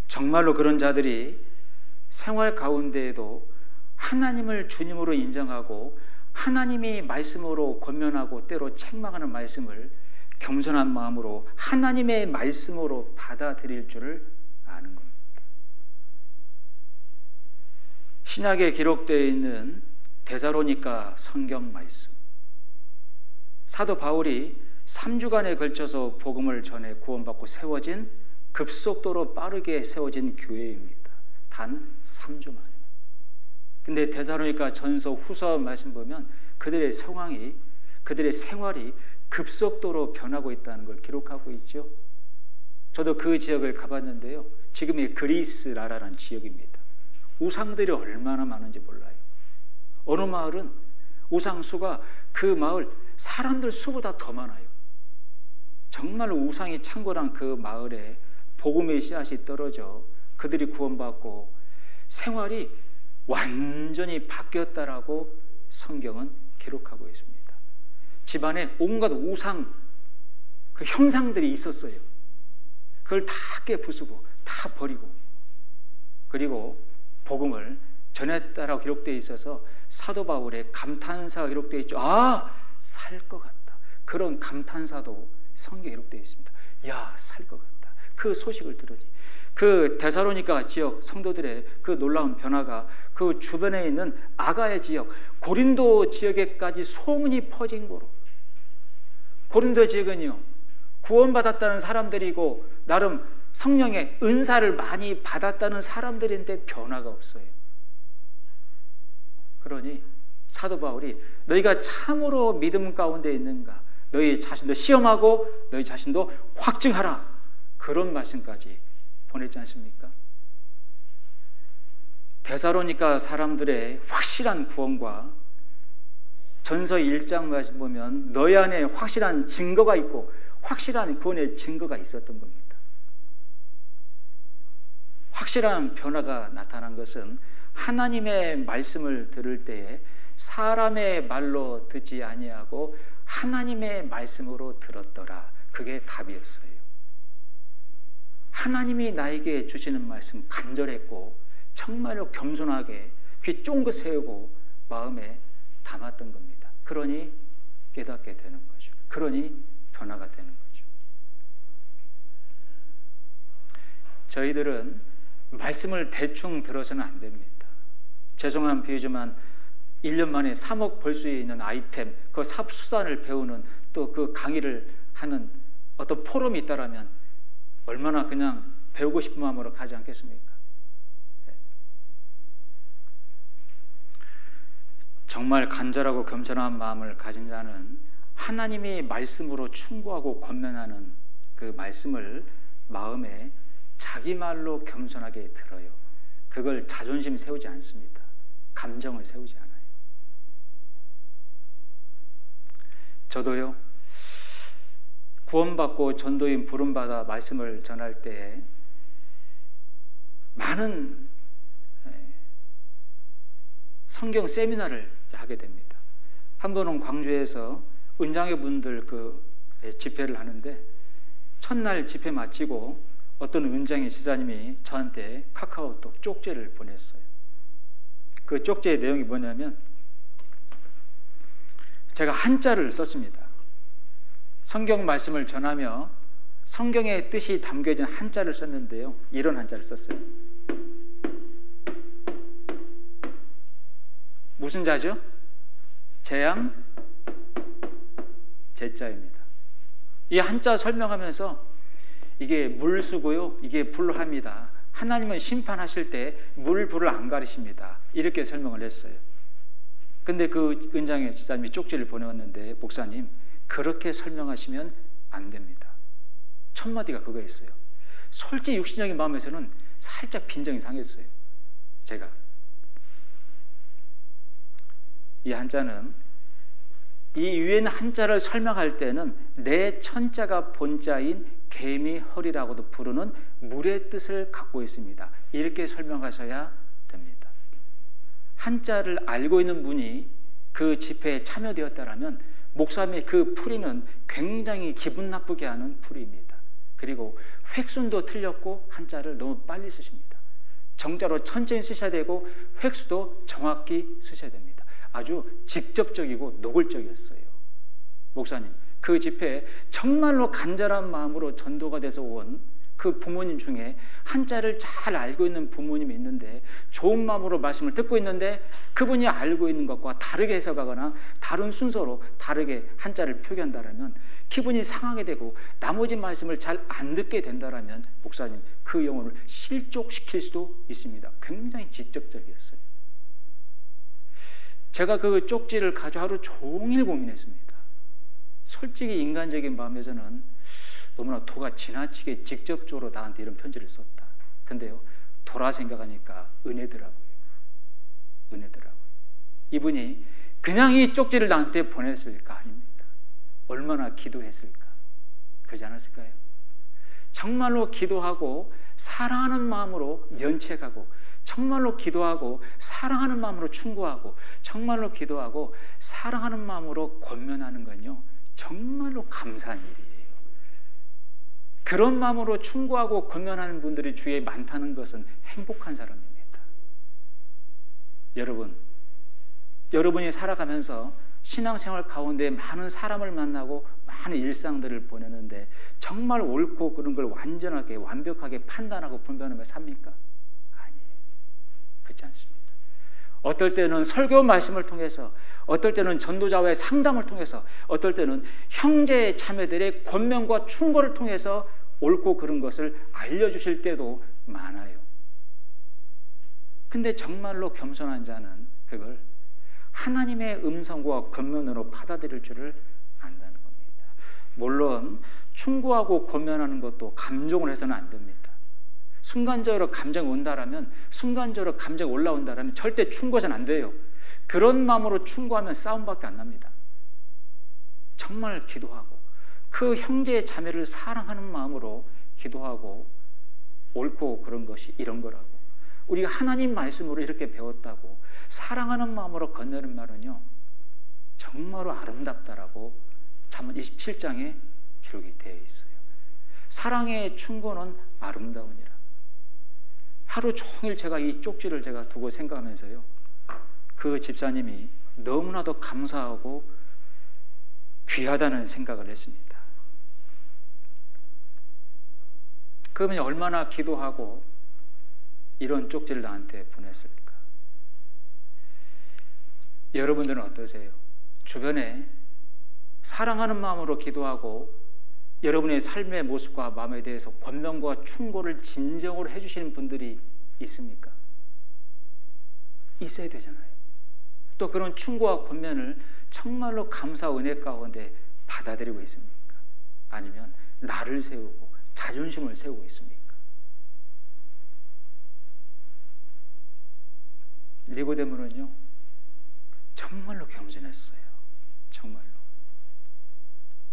정말로 그런 자들이 생활 가운데에도 하나님을 주님으로 인정하고 하나님이 말씀으로 권면하고 때로 책망하는 말씀을 겸손한 마음으로 하나님의 말씀으로 받아들일 줄을 아는 겁니다. 신약에 기록되어 있는 데살로니가 성경 말씀, 사도 바울이 3주간에 걸쳐서 복음을 전해 구원받고 세워진, 급속도로 빠르게 세워진 교회입니다. 단 3주 만에. 근데 데살로니가 전서 후서 말씀 보면 그들의 상황이, 그들의 생활이 급속도로 변하고 있다는 걸 기록하고 있죠. 저도 그 지역을 가봤는데요. 지금의 그리스 나라라는 지역입니다. 우상들이 얼마나 많은지 몰라요. 어느 마을은 우상수가 그 마을 사람들 수보다 더 많아요. 정말로 우상이 창궐한 그 마을에 복음의 씨앗이 떨어져 그들이 구원받고 생활이 완전히 바뀌었다라고 성경은 기록하고 있습니다. 집안에 온갖 우상 그 형상들이 있었어요. 그걸 다 깨부수고 다 버리고, 그리고 복음을 전했다라고 기록되어 있어서 사도 바울의 감탄사가 기록되어 있죠. 아, 살 것 같다. 그런 감탄사도 성경에 기록되어 있습니다. 야, 살 것 같다. 그 소식을 들으니 그 데살로니가 지역 성도들의 그 놀라운 변화가 그 주변에 있는 아가야 지역, 고린도 지역에까지 소문이 퍼진 거로. 고린도 지역은요, 구원받았다는 사람들이고 나름 성령의 은사를 많이 받았다는 사람들인데 변화가 없어요. 그러니 사도 바울이 너희가 참으로 믿음 가운데 있는가, 너희 자신도 시험하고 너희 자신도 확증하라, 그런 말씀까지 보냈지 않습니까? 데살로니가 사람들의 확실한 구원과 전서 1장 말씀 보면 너희 안에 확실한 증거가 있고 확실한 구원의 증거가 있었던 겁니다. 확실한 변화가 나타난 것은 하나님의 말씀을 들을 때에 사람의 말로 듣지 아니하고 하나님의 말씀으로 들었더라. 그게 답이었어요. 하나님이 나에게 주시는 말씀 간절했고 정말로 겸손하게 귀 쫑긋 세우고 마음에 담았던 겁니다. 그러니 깨닫게 되는 거죠. 그러니 변화가 되는 거죠. 저희들은 말씀을 대충 들어서는 안 됩니다. 죄송한 비유지만 1년 만에 3억 벌 수 있는 아이템, 그 사업수단을 배우는 또 그 강의를 하는 어떤 포럼이 있다라면 얼마나 그냥 배우고 싶은 마음으로 가지 않겠습니까? 정말 간절하고 겸손한 마음을 가진 자는 하나님이 말씀으로 충고하고 권면하는 그 말씀을 마음에 자기 말로 겸손하게 들어요. 그걸 자존심 세우지 않습니다. 감정을 세우지 않아요. 저도요, 구원받고 전도인 부름받아 말씀을 전할 때 많은 성경 세미나를 하게 됩니다. 한 번은 광주에서 은장회 분들 그 집회를 하는데 첫날 집회 마치고 어떤 은장회 지사님이 저한테 카카오톡 쪽지를 보냈어요. 그 쪽지의 내용이 뭐냐면 제가 한자를 썼습니다. 성경 말씀을 전하며 성경의 뜻이 담겨진 한자를 썼는데요. 이런 한자를 썼어요. 무슨 자죠? 재양, 제자입니다. 이 한자 설명하면서 이게 물수고요, 이게 불합니다. 하나님은 심판하실 때 물, 불을 안 가리십니다. 이렇게 설명을 했어요. 근데 그 은장의 지사님이 쪽지를 보내왔는데, 목사님, 그렇게 설명하시면 안 됩니다. 첫 마디가 그거였어요. 솔직히 육신적인 마음에서는 살짝 빈정이 상했어요. 제가 이 한자는, 이 위에는 한자를 설명할 때는 내 천자가 본자인 개미 허리라고도 부르는 물의 뜻을 갖고 있습니다. 이렇게 설명하셔야 됩니다. 한자를 알고 있는 분이 그 집회에 참여되었다라면 목사님의 그 풀이는 굉장히 기분 나쁘게 하는 풀이입니다. 그리고 획순도 틀렸고 한자를 너무 빨리 쓰십니다. 정자로 천천히 쓰셔야 되고 획수도 정확히 쓰셔야 됩니다. 아주 직접적이고 노골적이었어요. 목사님, 그 집회에 정말로 간절한 마음으로 전도가 돼서 온 그 부모님 중에 한자를 잘 알고 있는 부모님이 있는데, 좋은 마음으로 말씀을 듣고 있는데 그분이 알고 있는 것과 다르게 해석하거나 다른 순서로 다르게 한자를 표기한다면 기분이 상하게 되고 나머지 말씀을 잘 안 듣게 된다면 목사님, 그 영혼을 실족시킬 수도 있습니다. 굉장히 지적적이었어요. 제가 그 쪽지를 가지고 하루 종일 고민했습니다. 솔직히 인간적인 마음에서는 너무나 도가 지나치게 직접적으로 나한테 이런 편지를 썼다. 근데요, 돌아 생각하니까 은혜더라고요. 은혜더라고요. 이분이 그냥 이 쪽지를 나한테 보냈을까? 아닙니다. 얼마나 기도했을까? 그러지 않았을까요? 정말로 기도하고 사랑하는 마음으로 면책하고, 정말로 기도하고 사랑하는 마음으로 충고하고, 정말로 기도하고 사랑하는 마음으로 권면하는 건요, 정말로 감사한 일이에요. 그런 마음으로 충고하고 권면하는 분들이 주위에 많다는 것은 행복한 사람입니다. 여러분이 살아가면서 신앙생활 가운데 많은 사람을 만나고 많은 일상들을 보내는데 정말 옳고 그른 걸 완전하게 완벽하게 판단하고 분별하며 삽니까? 아니에요. 그렇지 않습니다. 어떨 때는 설교 말씀을 통해서, 어떨 때는 전도자와의 상담을 통해서, 어떨 때는 형제 자매들의 권면과 충고를 통해서 옳고 그른 것을 알려주실 때도 많아요. 근데 정말로 겸손한 자는 그걸 하나님의 음성과 권면으로 받아들일 줄을 안다는 겁니다. 물론 충고하고 권면하는 것도 감정을 해서는 안 됩니다. 순간적으로 감정이 온다라면, 순간적으로 감정이 올라온다라면 절대 충고해서는 안 돼요. 그런 마음으로 충고하면 싸움밖에 안 납니다. 정말 기도하고 그 형제 자매를 사랑하는 마음으로 기도하고 옳고 그런 것이 이런 거라고, 우리가 하나님 말씀으로 이렇게 배웠다고 사랑하는 마음으로 건네는 말은요, 정말로 아름답다라고 잠언 27장에 기록이 되어 있어요. 사랑의 충고는 아름다우니라. 하루 종일 제가 이 쪽지를 제가 두고 생각하면서요, 그 집사님이 너무나도 감사하고 귀하다는 생각을 했습니다. 그분이 얼마나 기도하고 이런 쪽지를 나한테 보냈을까? 여러분들은 어떠세요? 주변에 사랑하는 마음으로 기도하고 여러분의 삶의 모습과 마음에 대해서 권면과 충고를 진정으로 해주시는 분들이 있습니까? 있어야 되잖아요. 또 그런 충고와 권면을 정말로 감사 은혜 가운데 받아들이고 있습니까? 아니면 나를 세우고 자존심을 세우고 있습니까? 니고데모는요, 정말로 겸손했어요. 정말로.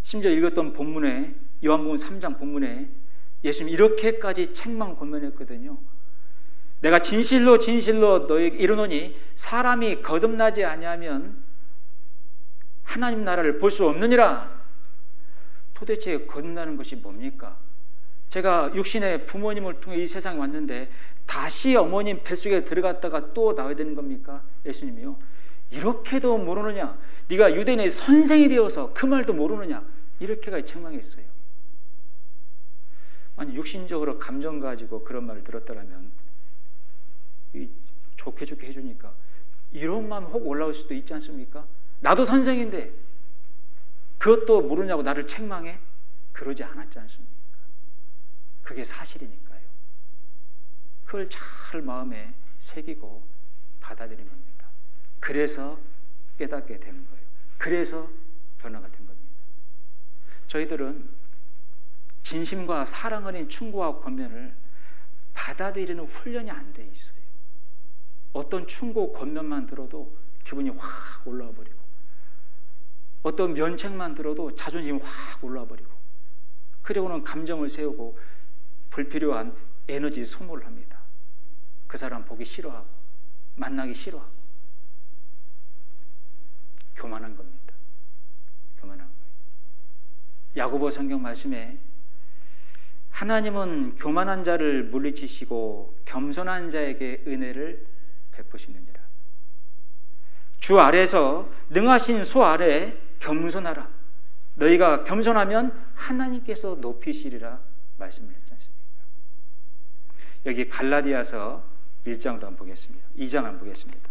심지어 읽었던 본문에, 요한복음 3장 본문에 예수님이 이렇게까지 책망 권면했거든요. 내가 진실로 진실로 너에게 이르노니 사람이 거듭나지 아니하면 하나님 나라를 볼 수 없느니라. 도대체 거듭나는 것이 뭡니까? 제가 육신의 부모님을 통해 이 세상에 왔는데 다시 어머님 뱃속에 들어갔다가 또 나와야 되는 겁니까? 예수님이요, 이렇게도 모르느냐? 네가 유대인의 선생이 되어서 그 말도 모르느냐? 이렇게까지 책망했어요. 아니, 육신적으로 감정 가지고 그런 말을 들었더라면 좋게 해주니까 이런 마음 혹 올라올 수도 있지 않습니까? 나도 선생인데 그것도 모르냐고 나를 책망해? 그러지 않았지 않습니까? 그게 사실이니까요. 그걸 잘 마음에 새기고 받아들이는 겁니다. 그래서 깨닫게 되는 거예요. 그래서 변화가 된 겁니다. 저희들은 진심과 사랑 어린 충고와 권면을 받아들이는 훈련이 안 돼 있어요. 어떤 충고 권면만 들어도 기분이 확 올라와 버리고, 어떤 면책만 들어도 자존심이 확 올라와 버리고, 그리고는 감정을 세우고 불필요한 에너지 소모를 합니다. 그 사람 보기 싫어하고 만나기 싫어하고. 교만한 겁니다. 교만한 거예요. 야고보 성경 말씀에 하나님은 교만한 자를 물리치시고 겸손한 자에게 은혜를 베푸시느니라. 주 아래서 능하신 소 아래 겸손하라. 너희가 겸손하면 하나님께서 높이시리라 말씀을 했지 않습니까? 여기 갈라디아서 1장도 한번 보겠습니다. 2장 한번 보겠습니다.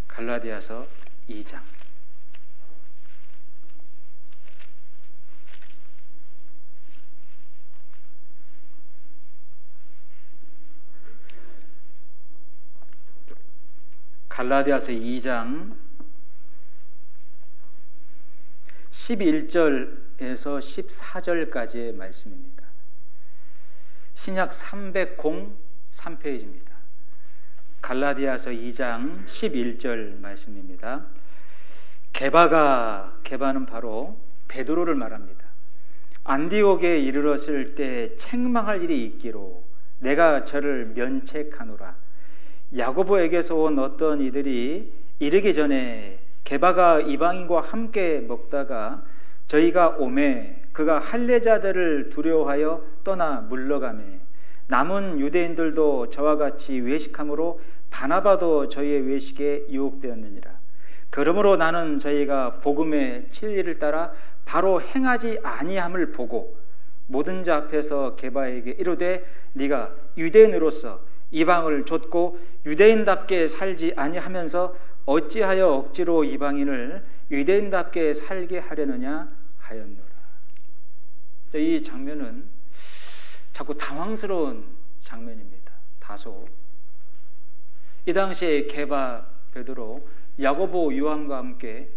갈라디아서 2장. 갈라디아서 2장 11절에서 14절까지의 말씀입니다. 신약 303페이지입니다. 갈라디아서 2장 11절 말씀입니다. 게바는 바로 베드로를 말합니다. 안디옥에 이르렀을 때 책망할 일이 있기로 내가 저를 면책하노라. 야고보에게서 온 어떤 이들이 이르기 전에 게바가 이방인과 함께 먹다가 저희가 오매 그가 할례자들을 두려워하여 떠나 물러가매 남은 유대인들도 저와 같이 외식함으로 바나바도 저희의 외식에 유혹되었느니라. 그러므로 나는 저희가 복음의 진리를 따라 바로 행하지 아니함을 보고 모든 자 앞에서 게바에게 이르되 네가 유대인으로서 이방을 좇고 유대인답게 살지 아니하면서 어찌하여 억지로 이방인을 유대인답게 살게 하려느냐 하였노라. 이 장면은 자꾸 당황스러운 장면입니다. 다소. 이 당시에 게바, 베드로, 야고보, 요한과 함께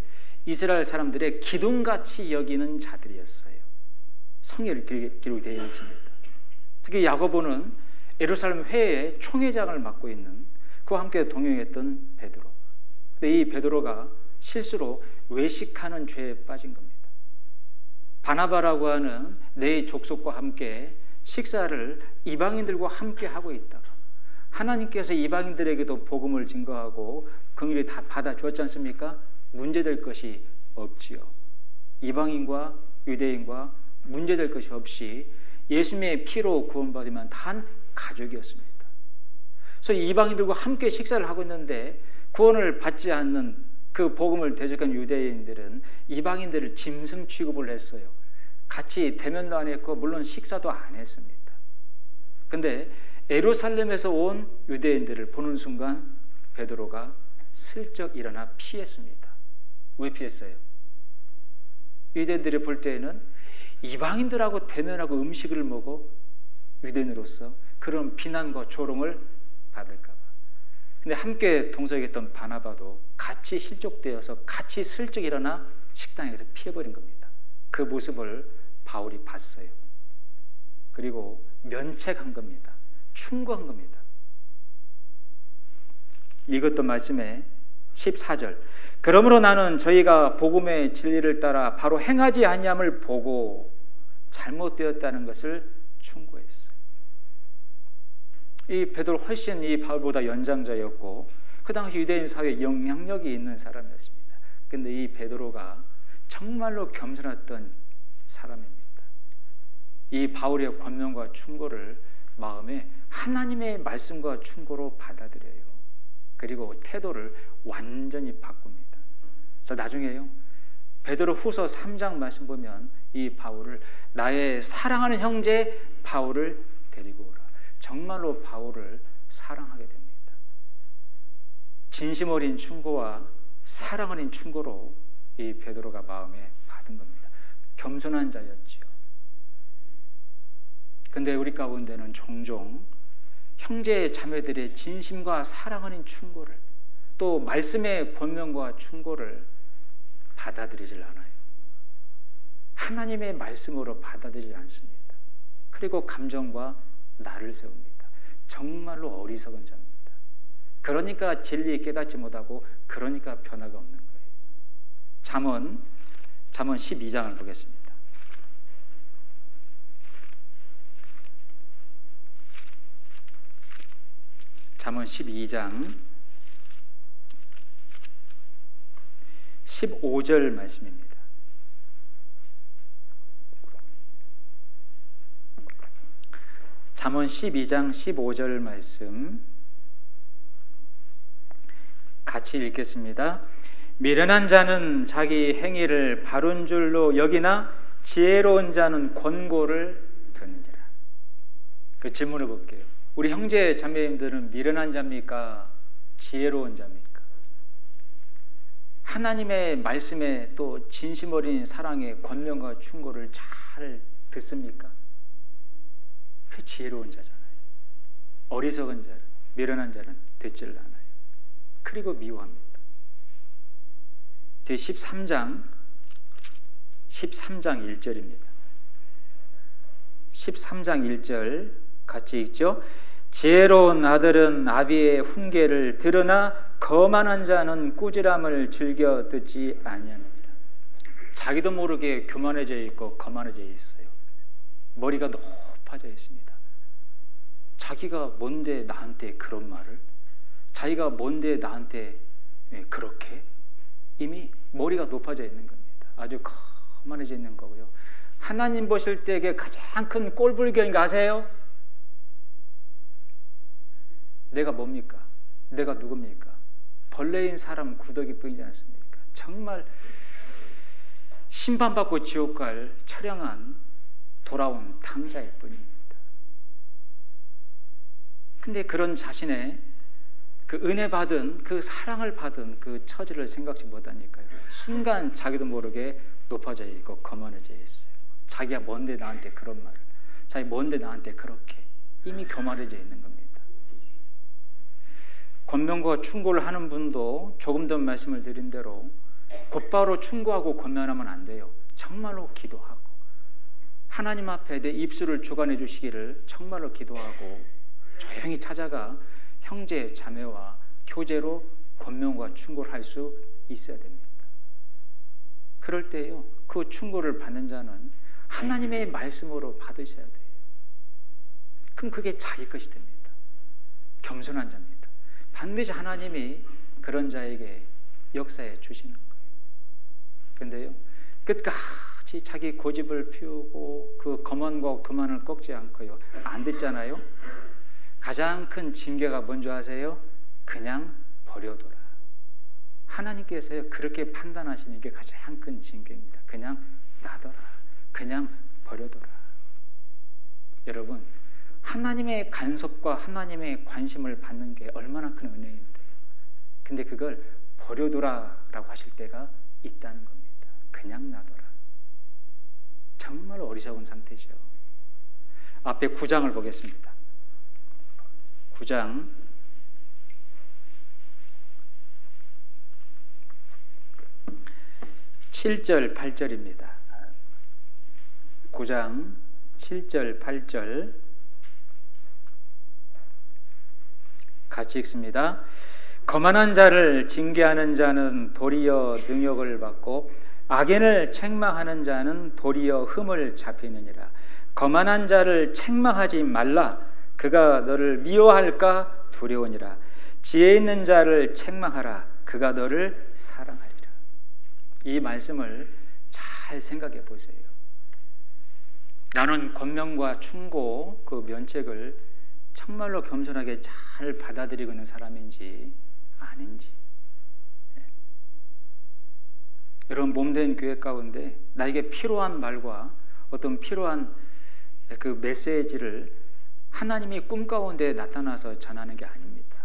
이스라엘 사람들의 기둥같이 여기는 자들이었어요. 성경에 기록되어 있습니다. 특히 야고보는 예루살렘 회의 총회장을 맡고 있는 그와 함께 동행했던 베드로. 근데 이 베드로가 실수로 외식하는 죄에 빠진 겁니다. 바나바라고 하는 네 족속과 함께 식사를 이방인들과 함께 하고 있다가 하나님께서 이방인들에게도 복음을 증거하고 긍휼히 다 받아주었지 않습니까? 문제될 것이 없지요. 이방인과 유대인과 문제될 것이 없이 예수님의 피로 구원받으면 단 가족이었습니다. 그래서 이방인들과 함께 식사를 하고 있는데 구원을 받지 않는 그 복음을 대적한 유대인들은 이방인들을 짐승 취급을 했어요. 같이 대면도 안 했고 물론 식사도 안 했습니다. 근데 예루살렘에서 온 유대인들을 보는 순간 베드로가 슬쩍 일어나 피했습니다. 왜 피했어요? 유대인들이 볼 때에는 이방인들하고 대면하고 음식을 먹어 유대인으로서 그런 비난과 조롱을 받을까 봐. 근데 함께 동석했던 바나바도 같이 실족되어서 같이 슬쩍 일어나 식당에서 피해버린 겁니다. 그 모습을 바울이 봤어요. 그리고 면책한 겁니다. 충고한 겁니다. 이것도 말씀에 14절. 그러므로 나는 저희가 복음의 진리를 따라 바로 행하지 아니함을 보고 잘못되었다는 것을 충고했어요. 이 베드로 훨씬 이 바울보다 연장자였고 그 당시 유대인 사회에 영향력이 있는 사람이었습니다. 근데 이 베드로가 정말로 겸손했던 사람입니다. 이 바울의 권면과 충고를 마음에 하나님의 말씀과 충고로 받아들여요. 그리고 태도를 완전히 바꿉니다. 그래서 나중에요, 베드로 후서 3장 말씀 보면 이 바울을 나의 사랑하는 형제 바울을 데리고 오라. 정말로 바울을 사랑하게 됩니다. 진심 어린 충고와 사랑 어린 충고로 이 베드로가 마음에 받은 겁니다. 겸손한 자였지요. 근데 우리 가운데는 종종 형제 자매들의 진심과 사랑 아닌 충고를, 또 말씀의 권면과 충고를 받아들이질 않아요. 하나님의 말씀으로 받아들이지 않습니다. 그리고 감정과 나를 세웁니다. 정말로 어리석은 자입니다. 그러니까 진리 깨닫지 못하고, 그러니까 변화가 없는 거예요. 잠언 12장을 보겠습니다. 잠언 12장 15절 말씀입니다. 잠언 12장 15절 말씀 같이 읽겠습니다. 미련한 자는 자기 행위를 바른 줄로 여기나 지혜로운 자는 권고를 듣느니라. 그 질문을 볼게요. 우리 형제 자매님들은 미련한 자입니까? 지혜로운 자입니까? 하나님의 말씀에 또 진심 어린 사랑의 권면과 충고를 잘 듣습니까? 그 지혜로운 자잖아요. 어리석은 자는, 미련한 자는 듣질 않아요. 그리고 미워합니다. 뒤 13장 1절입니다. 13장 1절 같이 읽죠. 지혜로운 아들은 아비의 훈계를 들으나 거만한 자는 꾸지람을 즐겨 듣지 아니하느니라. 자기도 모르게 교만해져 있고 거만해져 있어요. 머리가 높아져 있습니다. 자기가 뭔데 나한테 그런 말을, 자기가 뭔데 나한테 그렇게, 이미 머리가 높아져 있는 겁니다. 아주 거만해져 있는 거고요. 하나님 보실 때 이게 가장 큰 꼴불견 아세요? 내가 뭡니까? 내가 누굽니까? 벌레인 사람 구더기뿐이지 않습니까? 정말 심판받고 지옥 갈 처량한 돌아온 탕자일 뿐입니다. 근데 그런 자신의 그 은혜 받은, 그 사랑을 받은 그 처지를 생각지 못하니까요, 순간 자기도 모르게 높아져 있고 거만해져 있어요. 자기가 뭔데 나한테 그런 말을, 자기 뭔데 나한테 그렇게, 이미 교만해져 있는 겁니다. 권면과 충고를 하는 분도 조금 전 말씀을 드린 대로 곧바로 충고하고 권면하면 안 돼요. 정말로 기도하고, 하나님 앞에 내 입술을 주관해 주시기를 정말로 기도하고, 조용히 찾아가 형제 자매와 교제로 권면과 충고를 할 수 있어야 됩니다. 그럴 때요, 그 충고를 받는 자는 하나님의 말씀으로 받으셔야 돼요. 그럼 그게 자기 것이 됩니다. 겸손한 자입니다. 반드시 하나님이 그런 자에게 역사해 주시는 거예요. 그런데요, 끝까지 자기 고집을 피우고 그 거만과 그만을 꺾지 않고요, 안 듣잖아요. 가장 큰 징계가 뭔지 아세요? 그냥 버려둬라. 하나님께서요, 그렇게 판단하시는 게 가장 큰 징계입니다. 그냥 놔둬라. 그냥 버려둬라. 여러분, 하나님의 간섭과 하나님의 관심을 받는 게 얼마나 큰 은혜인데요. 근데 그걸 버려둬라라고 하실 때가 있다는 겁니다. 그냥 놔둬라. 정말 어리석은 상태죠. 앞에 9장을 보겠습니다. 9장 7절 8절입니다. 9장 7절 8절 같이 읽습니다. 거만한 자를 징계하는 자는 도리어 능욕을 받고 악인을 책망하는 자는 도리어 흠을 잡히느니라. 거만한 자를 책망하지 말라. 그가 너를 미워할까 두려우니라. 지혜 있는 자를 책망하라. 그가 너를 사랑하리라. 이 말씀을 잘 생각해 보세요. 나는 권면과 충고 그 면책을 정말로 겸손하게 잘 받아들이고 있는 사람인지 아닌지. 여러분, 몸된 교회 가운데 나에게 필요한 말과 어떤 필요한 그 메시지를 하나님이 꿈 가운데 나타나서 전하는 게 아닙니다.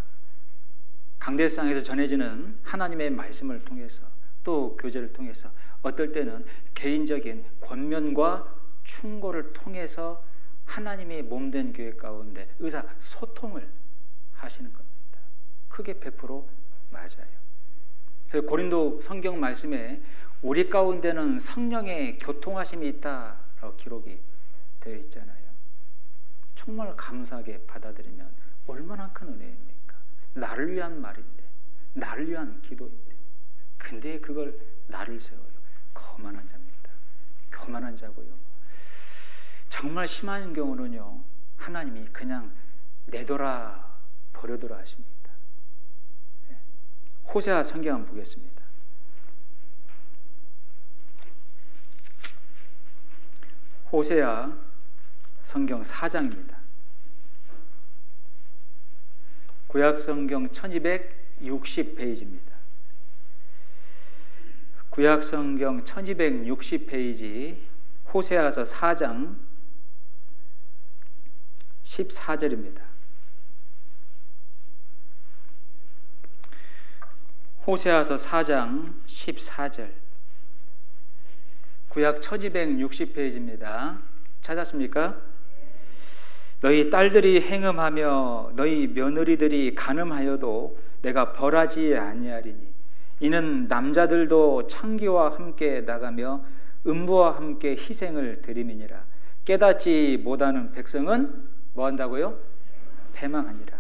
강대상에서 전해지는 하나님의 말씀을 통해서 또 교제를 통해서, 어떨 때는 개인적인 권면과 충고를 통해서 하나님의 몸된 교회 가운데 의사소통을 하시는 겁니다. 크게 100% 맞아요. 그래서 고린도 성경 말씀에 우리 가운데는 성령의 교통하심이 있다라고 기록이 되어 있잖아요. 정말 감사하게 받아들이면 얼마나 큰 은혜입니까? 나를 위한 말인데, 나를 위한 기도인데, 근데 그걸 나를 세워요. 거만한 자입니다. 교만한 자고요. 정말 심한 경우는요, 하나님이 그냥 내둬라 버려둬라 하십니다. 호세아 성경 한번 보겠습니다. 호세아 성경 4장입니다. 구약성경 1260페이지입니다. 구약성경 1260페이지 호세아서 4장 14절입니다. 호세아서 4장 14절. 구약 1260페이지입니다. 찾았습니까? 너희 딸들이 행음하며 너희 며느리들이 간음하여도 내가 벌하지 아니하리니 이는 남자들도 창기와 함께 나가며 음부와 함께 희생을 드림이니라. 깨닫지 못하는 백성은 뭐 한다고요? 패망하니라.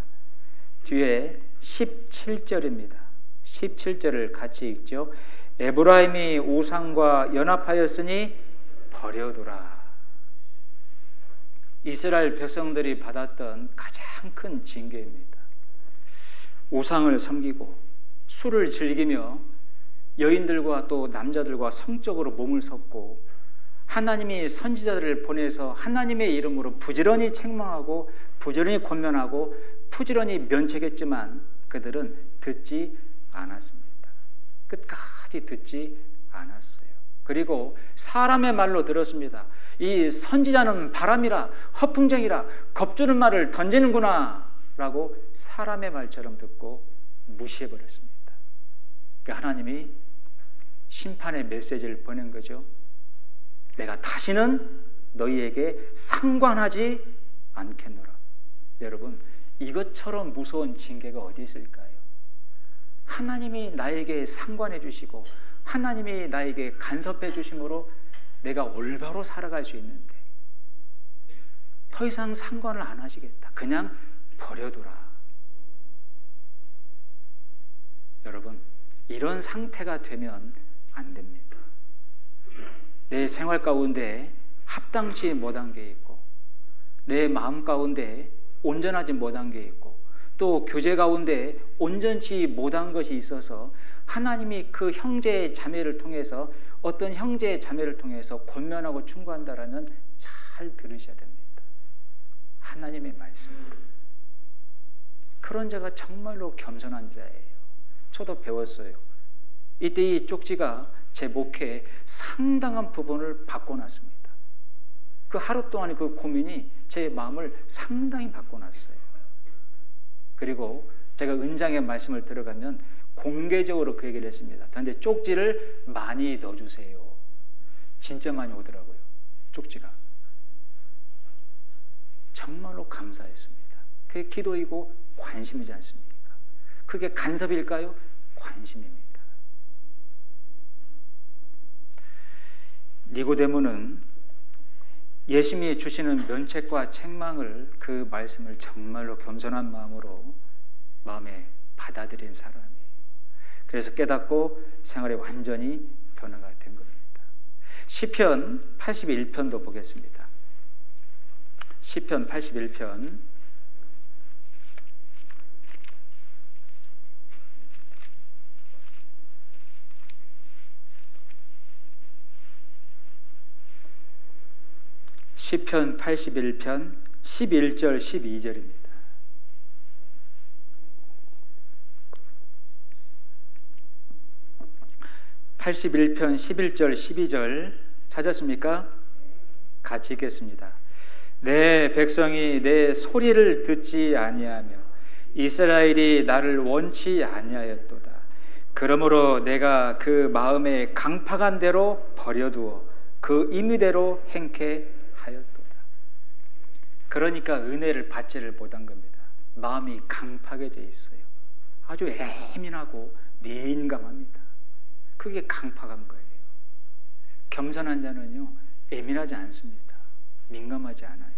뒤에 17절입니다. 17절을 같이 읽죠. 에브라임이 우상과 연합하였으니 버려두라. 이스라엘 백성들이 받았던 가장 큰 징계입니다. 우상을 섬기고 술을 즐기며 여인들과 또 남자들과 성적으로 몸을 섞고 하나님이 선지자들을 보내서 하나님의 이름으로 부지런히 책망하고 부지런히 권면하고 부지런히 면책했지만 그들은 듣지 않았습니다. 끝까지 듣지 않았어요. 그리고 사람의 말로 들었습니다. 이 선지자는 바람이라 허풍쟁이라 겁주는 말을 던지는구나 라고 사람의 말처럼 듣고 무시해버렸습니다. 그러니까 하나님이 심판의 메시지를 보낸 거죠. 내가 다시는 너희에게 상관하지 않겠노라. 여러분, 이것처럼 무서운 징계가 어디 있을까요? 하나님이 나에게 상관해 주시고 하나님이 나에게 간섭해 주심으로 내가 올바로 살아갈 수 있는데 더 이상 상관을 안 하시겠다. 그냥 버려두라. 여러분, 이런 상태가 되면 안 됩니다. 내 생활 가운데 합당치 못한 게 있고 내 마음 가운데 온전하지 못한 게 있고 또 교제 가운데 온전치 못한 것이 있어서 하나님이 그 형제 자매를 통해서 어떤 형제 자매를 통해서 권면하고 충고한다라면 잘 들으셔야 됩니다. 하나님의 말씀. 그런 자가 정말로 겸손한 자예요. 저도 배웠어요. 이때 이 쪽지가 제 목회에 상당한 부분을 바꿔놨습니다. 그 하루 동안의 그 고민이 제 마음을 상당히 바꿔놨어요. 그리고 제가 은장의 말씀을 들어가면 공개적으로 그 얘기를 했습니다. 그런데 쪽지를 많이 넣어주세요. 진짜 많이 오더라고요. 쪽지가. 정말로 감사했습니다. 그게 기도이고 관심이지 않습니까? 그게 간섭일까요? 관심입니다. 니고데모는 예수님이 주시는 면책과 책망을 그 말씀을 정말로 겸손한 마음으로 마음에 받아들인 사람이에요. 그래서 깨닫고 생활에 완전히 변화가 된 겁니다. 시편 81편도 보겠습니다. 시편 81편 시편 81편 11절 12절입니다. (81편) 11절 12절 찾았습니까? 같이 읽겠습니다. 내 백성이 내 소리를 듣지 아니하며 이스라엘이 나를 원치 아니하였도다. 그러므로 내가 그 마음에 강팍한 대로 버려두어 그 임의대로 행케 하였도다. 그러니까 은혜를 받지를 못한 겁니다. 마음이 강팍해져 있어요. 아주 예민하고 민감합니다. 그게 강팍한 거예요. 겸손한 자는요, 예민하지 않습니다. 민감하지 않아요.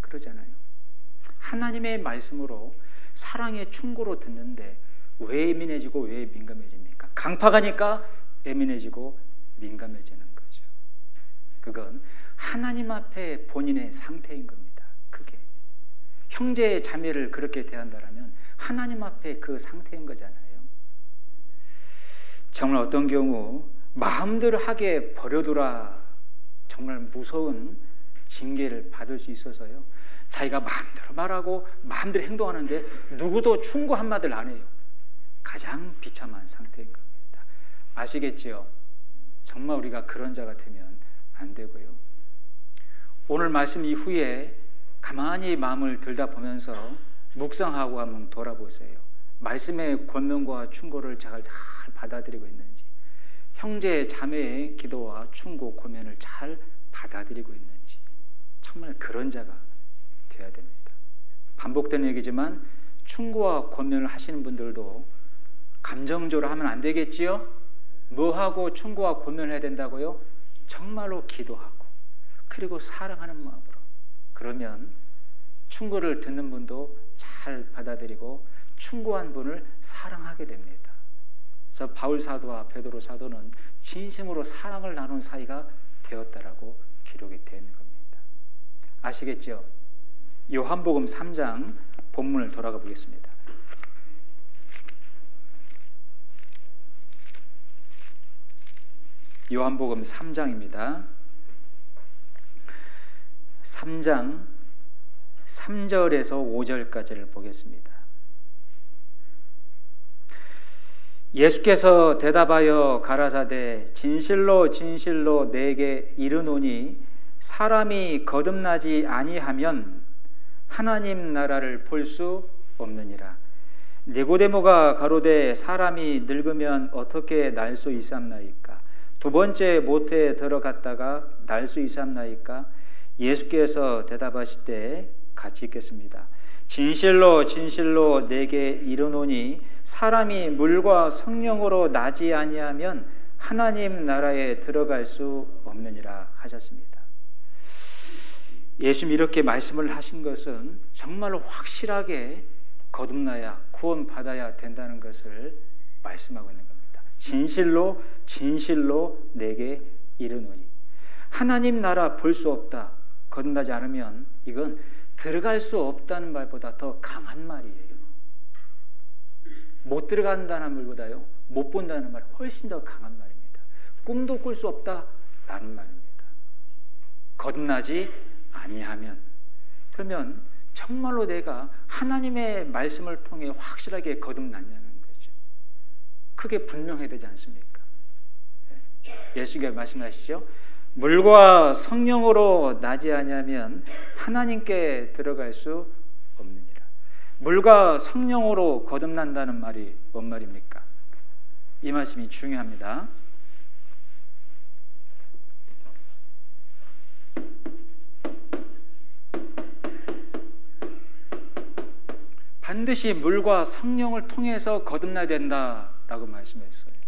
그러잖아요. 하나님의 말씀으로 사랑의 충고로 듣는데 왜 예민해지고 왜 민감해집니까? 강팍하니까 예민해지고 민감해지는 거죠. 그건 하나님 앞에 본인의 상태인 겁니다. 그게 형제 자매를 그렇게 대한다라면 하나님 앞에 그 상태인 거잖아요. 정말 어떤 경우 마음대로 하게 버려두라, 정말 무서운 징계를 받을 수 있어서요, 자기가 마음대로 말하고 마음대로 행동하는데 누구도 충고 한마디를 안 해요. 가장 비참한 상태인 겁니다. 아시겠지요? 정말 우리가 그런 자가 되면 안 되고요. 오늘 말씀 이후에 가만히 마음을 들여다보면서 묵상하고 한번 돌아보세요. 말씀의 권면과 충고를 잘 받아들이고 있는지, 형제 자매의 기도와 충고 권면을 잘 받아들이고 있는지, 정말 그런 자가 되어야 됩니다. 반복되는 얘기지만 충고와 권면을 하시는 분들도 감정적으로 하면 안 되겠지요? 뭐하고 충고와 권면을 해야 된다고요? 정말로 기도하고 그리고 사랑하는 마음으로. 그러면 충고를 듣는 분도 잘 받아들이고 충고한 분을 사랑하게 됩니다. 그래서 바울 사도와 베드로 사도는 진심으로 사랑을 나눈 사이가 되었다라고 기록이 되는 겁니다. 아시겠죠? 요한복음 3장 본문을 돌아가 보겠습니다. 요한복음 3장입니다. 3장 3절에서 5절까지를 보겠습니다. 예수께서 대답하여 가라사대 진실로 진실로 내게 이르노니 사람이 거듭나지 아니하면 하나님 나라를 볼 수 없느니라. 니고데모가 가로되 사람이 늙으면 어떻게 날 수 있삼나이까? 두 번째 모태에 들어갔다가 날 수 있삼나이까? 예수께서 대답하시되 같이 읽겠습니다. 진실로 진실로 내게 이르노니 사람이 물과 성령으로 나지 아니하면 하나님 나라에 들어갈 수 없느니라 하셨습니다. 예수님이 이렇게 말씀을 하신 것은 정말로 확실하게 거듭나야 구원받아야 된다는 것을 말씀하고 있는 겁니다. 진실로 진실로 내게 이르노니, 하나님 나라 볼 수 없다, 거듭나지 않으면 이건 들어갈 수 없다는 말보다 더 강한 말이에요. 못 들어간다는 말보다요, 못 본다는 말 훨씬 더 강한 말입니다. 꿈도 꿀 수 없다라는 말입니다. 거듭나지 아니하면, 그러면 정말로 내가 하나님의 말씀을 통해 확실하게 거듭났냐는 거죠. 그게 분명해야 되지 않습니까? 예수께서 말씀하시죠. 물과 성령으로 나지 아니하면 하나님께 들어갈 수 없느니라. 물과 성령으로 거듭난다는 말이 뭔 말입니까? 이 말씀이 중요합니다. 반드시 물과 성령을 통해서 거듭나야 된다라고 말씀했어요.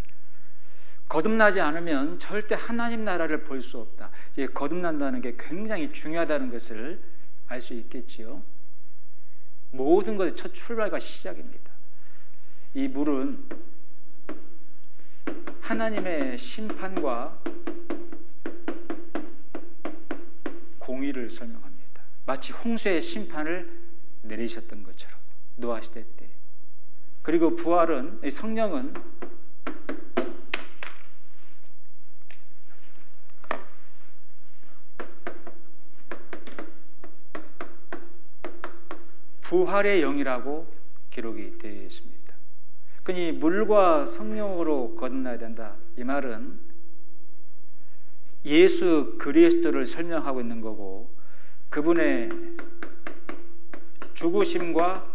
거듭나지 않으면 절대 하나님 나라를 볼 수 없다. 이제 거듭난다는 게 굉장히 중요하다는 것을 알 수 있겠지요. 모든 것의 첫 출발과 시작입니다. 이 물은 하나님의 심판과 공의를 설명합니다. 마치 홍수의 심판을 내리셨던 것처럼, 노아 시대 때. 그리고 부활은, 성령은 부활의 영이라고 기록이 되어 있습니다. 그니 물과 성령으로 거듭나야 된다, 이 말은 예수 그리스도를 설명하고 있는 거고, 그분의 죽으심과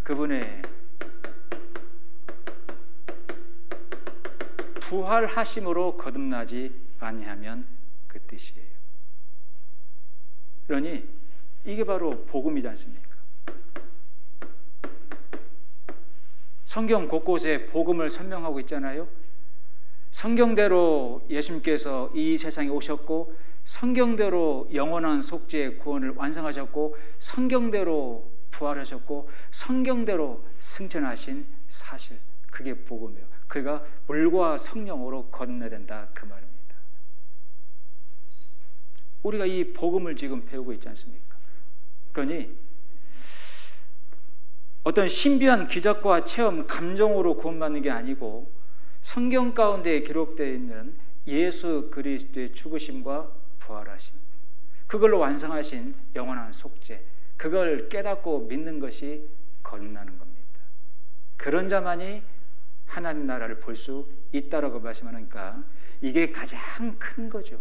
그분의 부활하심으로 거듭나지 아니하면 그 뜻이에요. 그러니 이게 바로 복음이지 않습니까? 성경 곳곳에 복음을 설명하고 있잖아요. 성경대로 예수님께서 이 세상에 오셨고, 성경대로 영원한 속죄의 구원을 완성하셨고, 성경대로 부활하셨고, 성경대로 승천하신 사실, 그게 복음이에요. 그가 물과 성령으로 거듭나야 된다, 그 말입니다. 우리가 이 복음을 지금 배우고 있지 않습니까? 그러니 어떤 신비한 기적과 체험, 감정으로 구원받는 게 아니고 성경 가운데 기록되어 있는 예수 그리스도의 죽으심과 부활하심, 그걸로 완성하신 영원한 속죄, 그걸 깨닫고 믿는 것이 거듭나는 겁니다. 그런 자만이 하나님 나라를 볼 수 있다라고 말씀하니까 이게 가장 큰 거죠.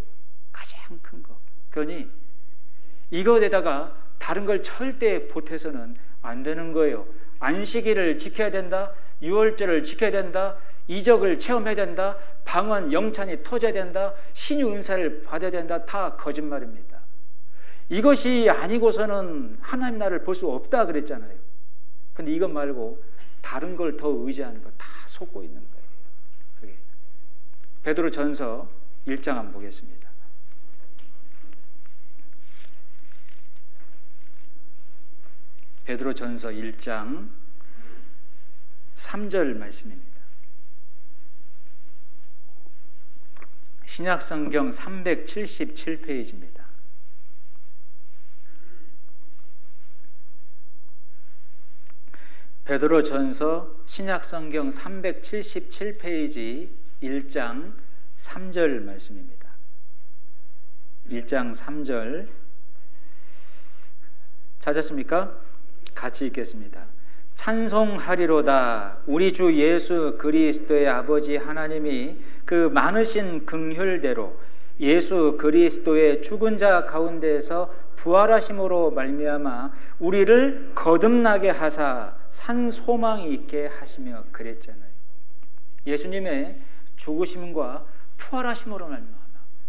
가장 큰 거. 그러니 이거에다가 다른 걸 절대 보태서는 안 되는 거예요. 안식일을 지켜야 된다, 유월절을 지켜야 된다, 이적을 체험해야 된다, 방언 영찬이 터져야 된다, 신유 은사를 받아야 된다, 다 거짓말입니다. 이것이 아니고서는 하나님 나라를 볼 수 없다 그랬잖아요. 근데 이것 말고 다른 걸 더 의지하는 거 다 속고 있는 거예요. 그게 베드로전서 1장 한번 보겠습니다. 베드로전서 1장 3절 말씀입니다. 신약성경 377페이지입니다. 베드로전서 신약성경 377페이지 1장 3절 말씀입니다. 1장 3절 찾았습니까? 같이 읽겠습니다. 찬송하리로다. 우리 주 예수 그리스도의 아버지 하나님이 그 많으신 긍휼대로 예수 그리스도의 죽은 자 가운데에서 부활하심으로 말미암아 우리를 거듭나게 하사 산 소망이 있게 하시며 그랬잖아요. 예수님의 죽으심과 부활하심으로 말미암아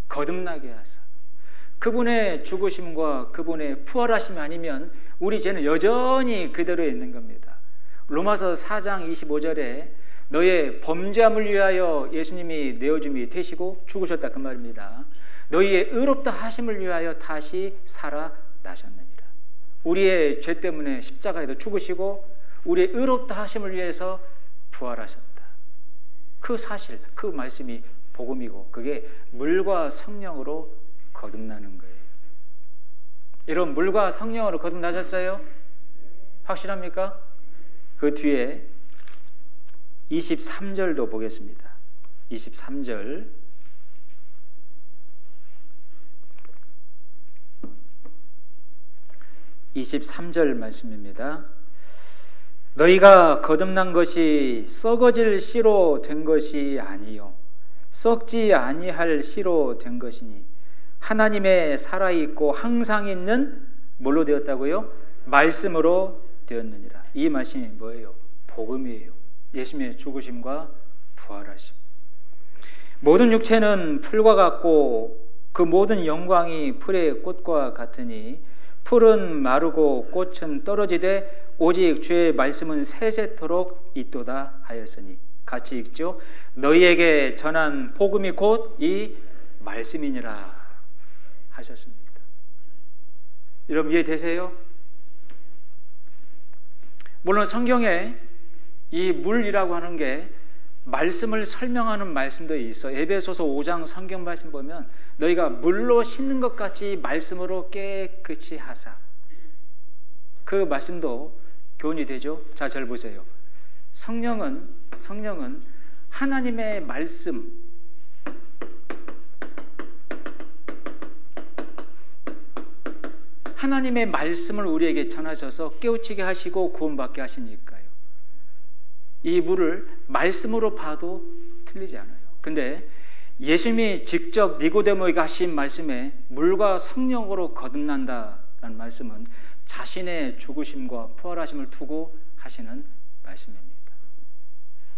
거듭나게 하사, 그분의 죽으심과 그분의 부활하심이 아니면 우리 죄는 여전히 그대로 있는 겁니다. 로마서 4장 25절에 너의 범죄함을 위하여 예수님이 내어줌이 되시고 죽으셨다 그 말입니다. 너희의 의롭다 하심을 위하여 다시 살아나셨느니라. 우리의 죄 때문에 십자가에도 죽으시고 우리의 의롭다 하심을 위해서 부활하셨다. 그 사실, 그 말씀이 복음이고 그게 물과 성령으로 거듭나는 거예요. 여러분, 물과 성령으로 거듭나셨어요? 확실합니까? 그 뒤에 23절도 보겠습니다. 23절 말씀입니다. 너희가 거듭난 것이 썩어질 씨로 된 것이 아니요 썩지 아니할 씨로 된 것이니 하나님의 살아있고 항상 있는 뭘로 되었다고요? 말씀으로 되었느니라. 이 말씀이 뭐예요? 복음이에요. 예수님의 죽으심과 부활하심. 모든 육체는 풀과 같고 그 모든 영광이 풀의 꽃과 같으니 풀은 마르고 꽃은 떨어지되 오직 주의 말씀은 세세토록 있도다 하였으니. 같이 읽죠. 너희에게 전한 복음이 곧 이 말씀이니라 하셨습니다. 여러분 이해되세요? 물론 성경에 이 물이라고 하는 게 말씀을 설명하는 말씀도 있어. 에베소서 5장 성경 말씀 보면 너희가 물로 씻는 것 같이 말씀으로 깨끗이 하사. 그 말씀도 교훈이 되죠. 자, 잘 보세요. 성령은 하나님의 말씀, 하나님의 말씀을 우리에게 전하셔서 깨우치게 하시고 구원받게 하시니까요. 이 물을 말씀으로 봐도 틀리지 않아요. 근데 예수님이 직접 니고데모에게 하신 말씀에 물과 성령으로 거듭난다라는 말씀은 자신의 죽으심과 부활하심을 두고 하시는 말씀입니다.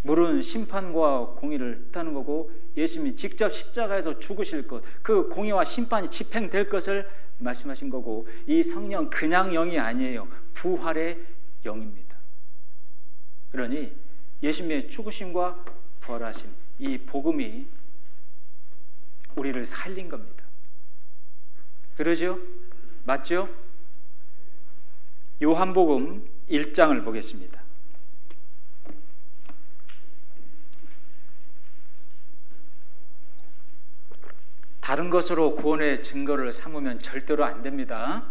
물은 심판과 공의를 뜻하는 거고 예수님이 직접 십자가에서 죽으실 것, 그 공의와 심판이 집행될 것을 말씀하신 거고, 이 성령 그냥 영이 아니에요. 부활의 영입니다. 그러니 예수님의 죽으심과 부활하심, 이 복음이 우리를 살린 겁니다. 그러죠? 맞죠? 요한복음 1장을 보겠습니다. 다른 것으로 구원의 증거를 삼으면 절대로 안 됩니다.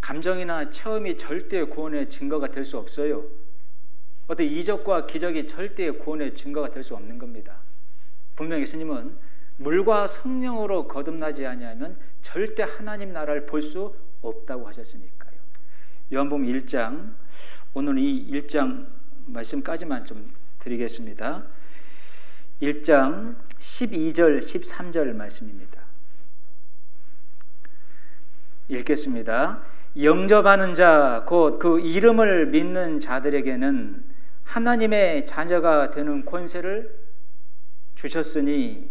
감정이나 체험이 절대 구원의 증거가 될 수 없어요. 어떤 이적과 기적이 절대 구원의 증거가 될 수 없는 겁니다. 분명히 예수님은 물과 성령으로 거듭나지 아니하면 절대 하나님 나라를 볼 수 없다고 하셨으니까요. 요한복음 1장, 오늘 이 1장 말씀까지만 좀 드리겠습니다. 1장 12절 13절 말씀입니다. 읽겠습니다. 영접하는 자, 곧 그 이름을 믿는 자들에게는 하나님의 자녀가 되는 권세를 주셨으니,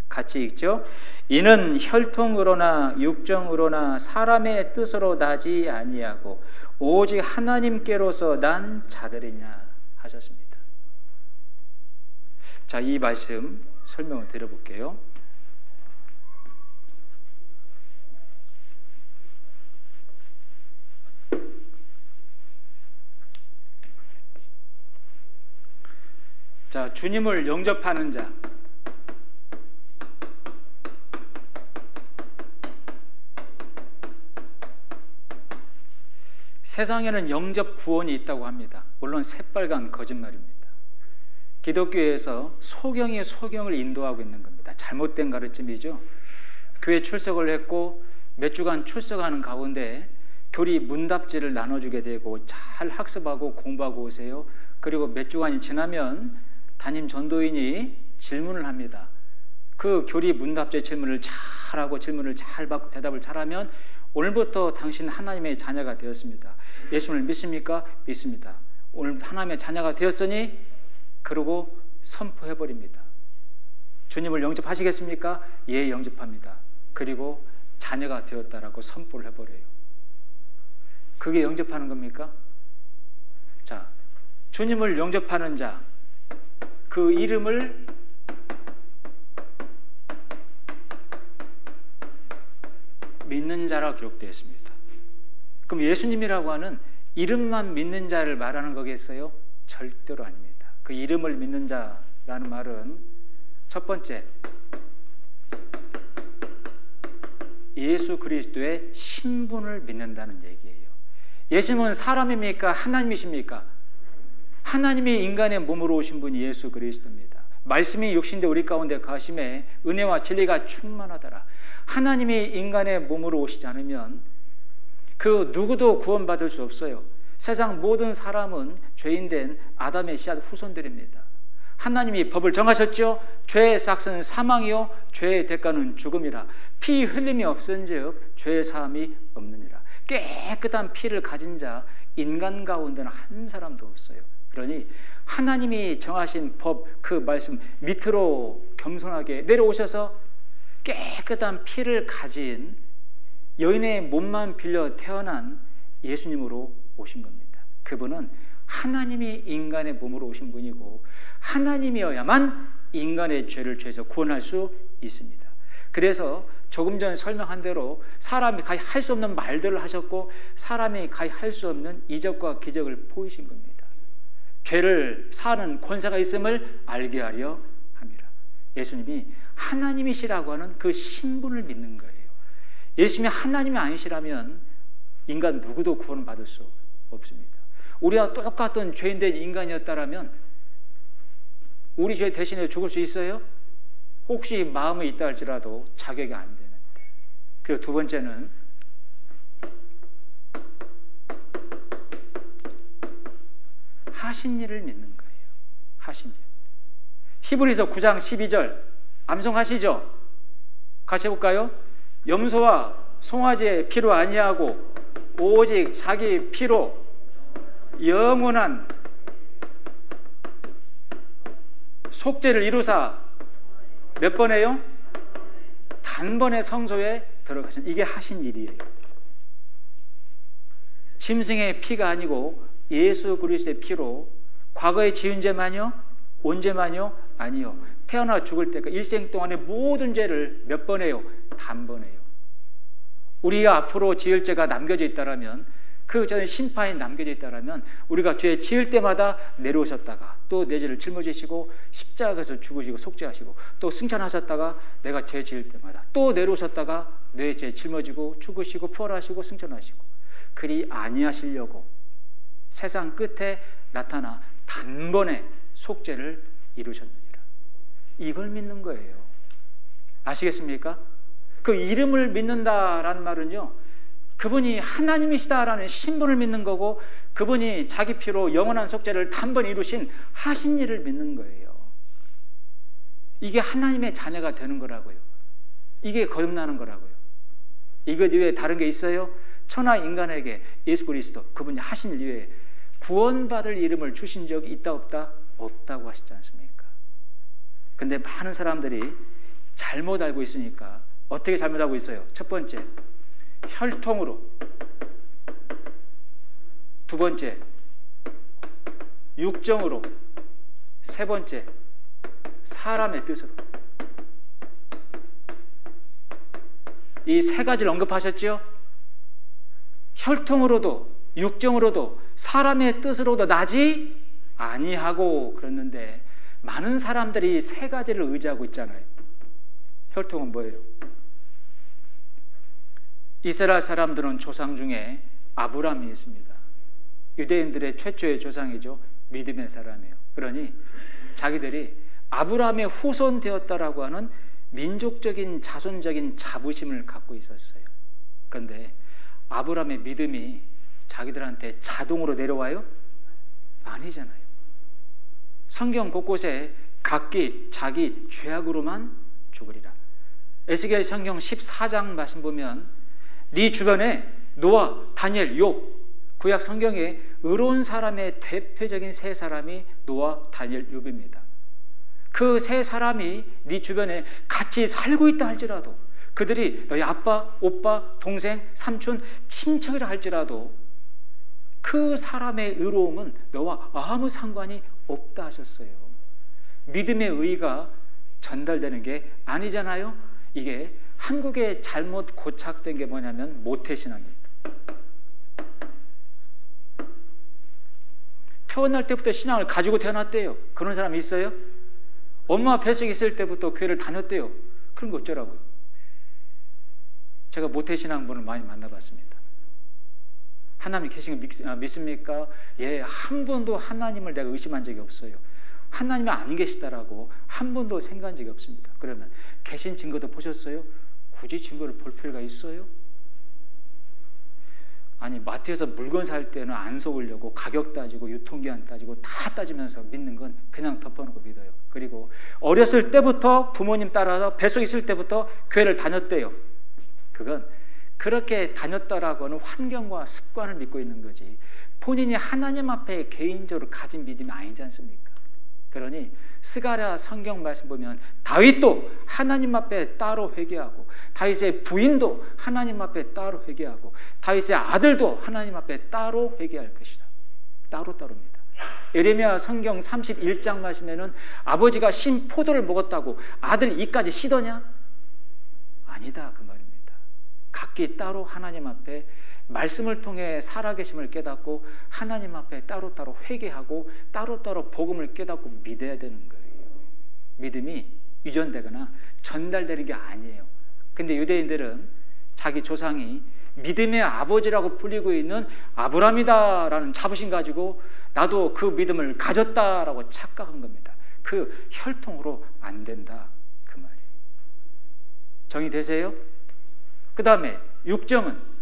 같이 읽죠. 이는 혈통으로나 육정으로나 사람의 뜻으로 나지 아니하고 오직 하나님께로서 난 자들이냐 하셨습니다. 자, 이 말씀 설명을 드려볼게요. 자, 주님을 영접하는 자, 세상에는 영접 구원이 있다고 합니다. 물론 새빨간 거짓말입니다. 기독교에서 소경이 인도하고 있는 겁니다. 잘못된 가르침이죠. 교회 출석을 했고 몇 주간 출석하는 가운데 교리 문답지를 나눠주게 되고 잘 학습하고 공부하고 오세요. 그리고 몇 주간이 지나면 담임 전도인이 질문을 합니다. 그 교리 문답지 질문을 잘하고 질문을 잘 받고 대답을 잘하면 오늘부터 당신 하나님의 자녀가 되었습니다. 예수를 믿습니까? 믿습니다. 오늘 하나님의 자녀가 되었으니, 그러고 선포해버립니다. 주님을 영접하시겠습니까? 예, 영접합니다. 그리고 자녀가 되었다라고 선포를 해버려요. 그게 영접하는 겁니까? 자, 주님을 영접하는 자, 그 이름을 믿는 자라 기록되어 있습니다. 그럼 예수님이라고 하는 이름만 믿는 자를 말하는 거겠어요? 절대로 아닙니다. 그 이름을 믿는 자라는 말은 첫 번째, 예수 그리스도의 신분을 믿는다는 얘기예요. 예수님은 사람입니까? 하나님이십니까? 하나님이 인간의 몸으로 오신 분이 예수 그리스도입니다. 말씀이 육신되 우리 가운데 가심에 은혜와 진리가 충만하더라. 하나님이 인간의 몸으로 오시지 않으면 그 누구도 구원받을 수 없어요. 세상 모든 사람은 죄인된 아담의 씨앗 후손들입니다. 하나님이 법을 정하셨죠. 죄의 삭은 사망이요 죄의 대가는 죽음이라. 피 흘림이 없은즉 죄의 사함이 없느니라. 깨끗한 피를 가진 자 인간 가운데는 한 사람도 없어요. 그러니 하나님이 정하신 법, 그 말씀 밑으로 겸손하게 내려오셔서 깨끗한 피를 가진 여인의 몸만 빌려 태어난 예수님으로 오신 겁니다. 그분은 하나님이 인간의 몸으로 오신 분이고 하나님이어야만 인간의 죄를 죄에서 구원할 수 있습니다. 그래서 조금 전 설명한 대로 사람이 가히 할 수 없는 말들을 하셨고 사람이 가히 할 수 없는 이적과 기적을 보이신 겁니다. 죄를 사는 권세가 있음을 알게 하려 함이라. 예수님이 하나님이시라고 하는 그 신분을 믿는 거예요. 예수님이 하나님이 아니시라면 인간 누구도 구원을 받을 수 없습니다. 우리와 똑같은 죄인된 인간이었다면 우리 죄 대신에 죽을 수 있어요? 혹시 마음이 있다 할지라도 자격이 안 되는데. 그리고 두 번째는 하신 일을 믿는 거예요. 하신 일. 히브리서 9장 12절 암송하시죠? 같이 해볼까요? 염소와 송아지의 피로 아니하고 오직 자기 피로 영원한 속죄를 이루사 몇 번에요? 단번에 성소에 들어가신, 이게 하신 일이에요. 짐승의 피가 아니고 예수 그리스도의 피로 과거에 지은 죄만요? 온 죄만요? 아니요. 태어나 죽을 때까지 일생 동안의 모든 죄를 몇 번 해요? 단번에요. 우리가 앞으로 지을 죄가 남겨져 있다라면, 그 전에 심판이 남겨져 있다라면, 우리가 죄 지을 때마다 내려오셨다가 또 내 죄를 짊어지시고 십자가에서 죽으시고 속죄하시고 또 승천하셨다가 내가 죄 지을 때마다 또 내려오셨다가 내 죄 짊어지고 죽으시고 부활하시고 승천하시고, 그리 아니하시려고 세상 끝에 나타나 단번에 속죄를 이루셨느니라. 이걸 믿는 거예요. 아시겠습니까? 그 이름을 믿는다라는 말은요, 그분이 하나님이시다라는 신분을 믿는 거고, 그분이 자기 피로 영원한 속죄를 단번에 이루신 하신 일을 믿는 거예요. 이게 하나님의 자녀가 되는 거라고요. 이게 거듭나는 거라고요. 이것 이외에 다른 게 있어요? 천하 인간에게 예수 그리스도 그분이 하신 일 이외에 구원받을 이름을 주신 적이 있다 없다? 없다고 하시지 않습니까? 근데 많은 사람들이 잘못 알고 있으니까 어떻게 잘못 알고 있어요? 첫 번째, 혈통으로. 두 번째, 육정으로. 세 번째, 사람의 뜻으로. 이 세 가지를 언급하셨죠? 혈통으로도 육정으로도 사람의 뜻으로도 나지 아니하고 그랬는데, 많은 사람들이 세 가지를 의지하고 있잖아요. 혈통은 뭐예요? 이스라엘 사람들은 조상 중에 아브라함이 있습니다. 유대인들의 최초의 조상이죠. 믿음의 사람이에요. 그러니 자기들이 아브라함의 후손 되었다라고 하는 민족적인 자손적인 자부심을 갖고 있었어요. 그런데 아브라함의 믿음이 자기들한테 자동으로 내려와요? 아니잖아요. 성경 곳곳에 각기 자기 죄악으로만 죽으리라. 에스겔 성경 14장 말씀 보면 네 주변에 노아, 다니엘, 욥, 구약 성경에 의로운 사람의 대표적인 세 사람이 노아, 다니엘, 욥입니다. 그 세 사람이 네 주변에 같이 살고 있다 할지라도, 그들이 너희 아빠, 오빠, 동생, 삼촌, 친척이라 할지라도 그 사람의 의로움은 너와 아무 상관이 없다 하셨어요. 믿음의 의가 전달되는 게 아니잖아요. 이게 한국에 잘못 고착된 게 뭐냐면 모태신앙입니다. 태어날 때부터 신앙을 가지고 태어났대요. 그런 사람이 있어요? 엄마 뱃속에 있을 때부터 교회를 다녔대요. 그런 거 어쩌라고요? 제가 모태신앙분을 많이 만나봤습니다. 하나님 계신 거 믿습니까? 예, 한 번도 하나님을 내가 의심한 적이 없어요. 하나님이 안 계시다라고 한 번도 생각한 적이 없습니다. 그러면 계신 증거도 보셨어요? 굳이 증거를 볼 필요가 있어요? 아니, 마트에서 물건 살 때는 안 속으려고 가격 따지고 유통기한 따지고 다 따지면서 믿는 건 그냥 덮어놓고 믿어요. 그리고 어렸을 때부터 부모님 따라서 뱃속에 있을 때부터 교회를 다녔대요. 그건 그렇게 다녔다라고는 환경과 습관을 믿고 있는 거지, 본인이 하나님 앞에 개인적으로 가진 믿음이 아니지 않습니까? 그러니 스가랴 성경 말씀 보면 다윗도 하나님 앞에 따로 회개하고, 다윗의 부인도 하나님 앞에 따로 회개하고, 다윗의 아들도 하나님 앞에 따로 회개할 것이다. 따로따로입니다. 예레미야 성경 31장 말씀에는 아버지가 신 포도를 먹었다고 아들 이까지 씻더냐? 아니다, 그 말입니다. 각기 따로 하나님 앞에 말씀을 통해 살아계심을 깨닫고 하나님 앞에 따로따로 회개하고 따로따로 복음을 깨닫고 믿어야 되는 거예요. 믿음이 유전되거나 전달되는 게 아니에요. 근데 유대인들은 자기 조상이 믿음의 아버지라고 불리고 있는 아브라함이다라는 자부심 가지고 나도 그 믿음을 가졌다라고 착각한 겁니다. 그 혈통으로 안 된다, 그 말이에요. 정리되세요? 그 다음에 육정은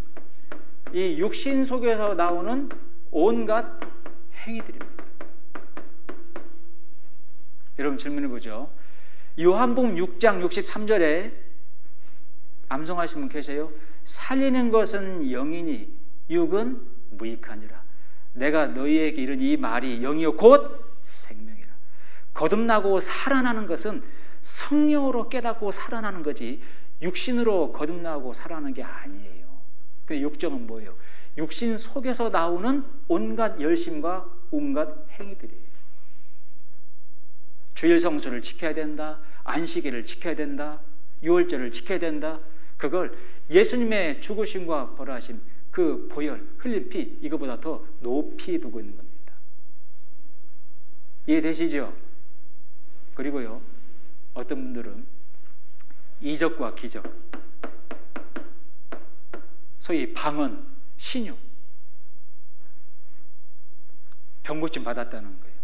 이 육신 속에서 나오는 온갖 행위들입니다. 여러분 질문해 보죠. 요한복음 6장 63절에 암송하신 분 계세요? 살리는 것은 영이니 육은 무익하니라. 내가 너희에게 이른 이 말이 영이요 곧 생명이라. 거듭나고 살아나는 것은 성령으로 깨닫고 살아나는 거지 육신으로 거듭나고 살아나는 게 아니에요. 그 육정은 뭐예요? 육신 속에서 나오는 온갖 열심과 온갖 행위들이에요. 주일 성수를 지켜야 된다, 안식일을 지켜야 된다, 유월절을 지켜야 된다. 그걸 예수님의 죽으심과 벌하심, 그 보혈, 흘린 피, 이거보다 더 높이 두고 있는 겁니다. 이해되시죠? 그리고요, 어떤 분들은 이적과 기적, 소위 방언, 신유, 병고침 받았다는 거예요.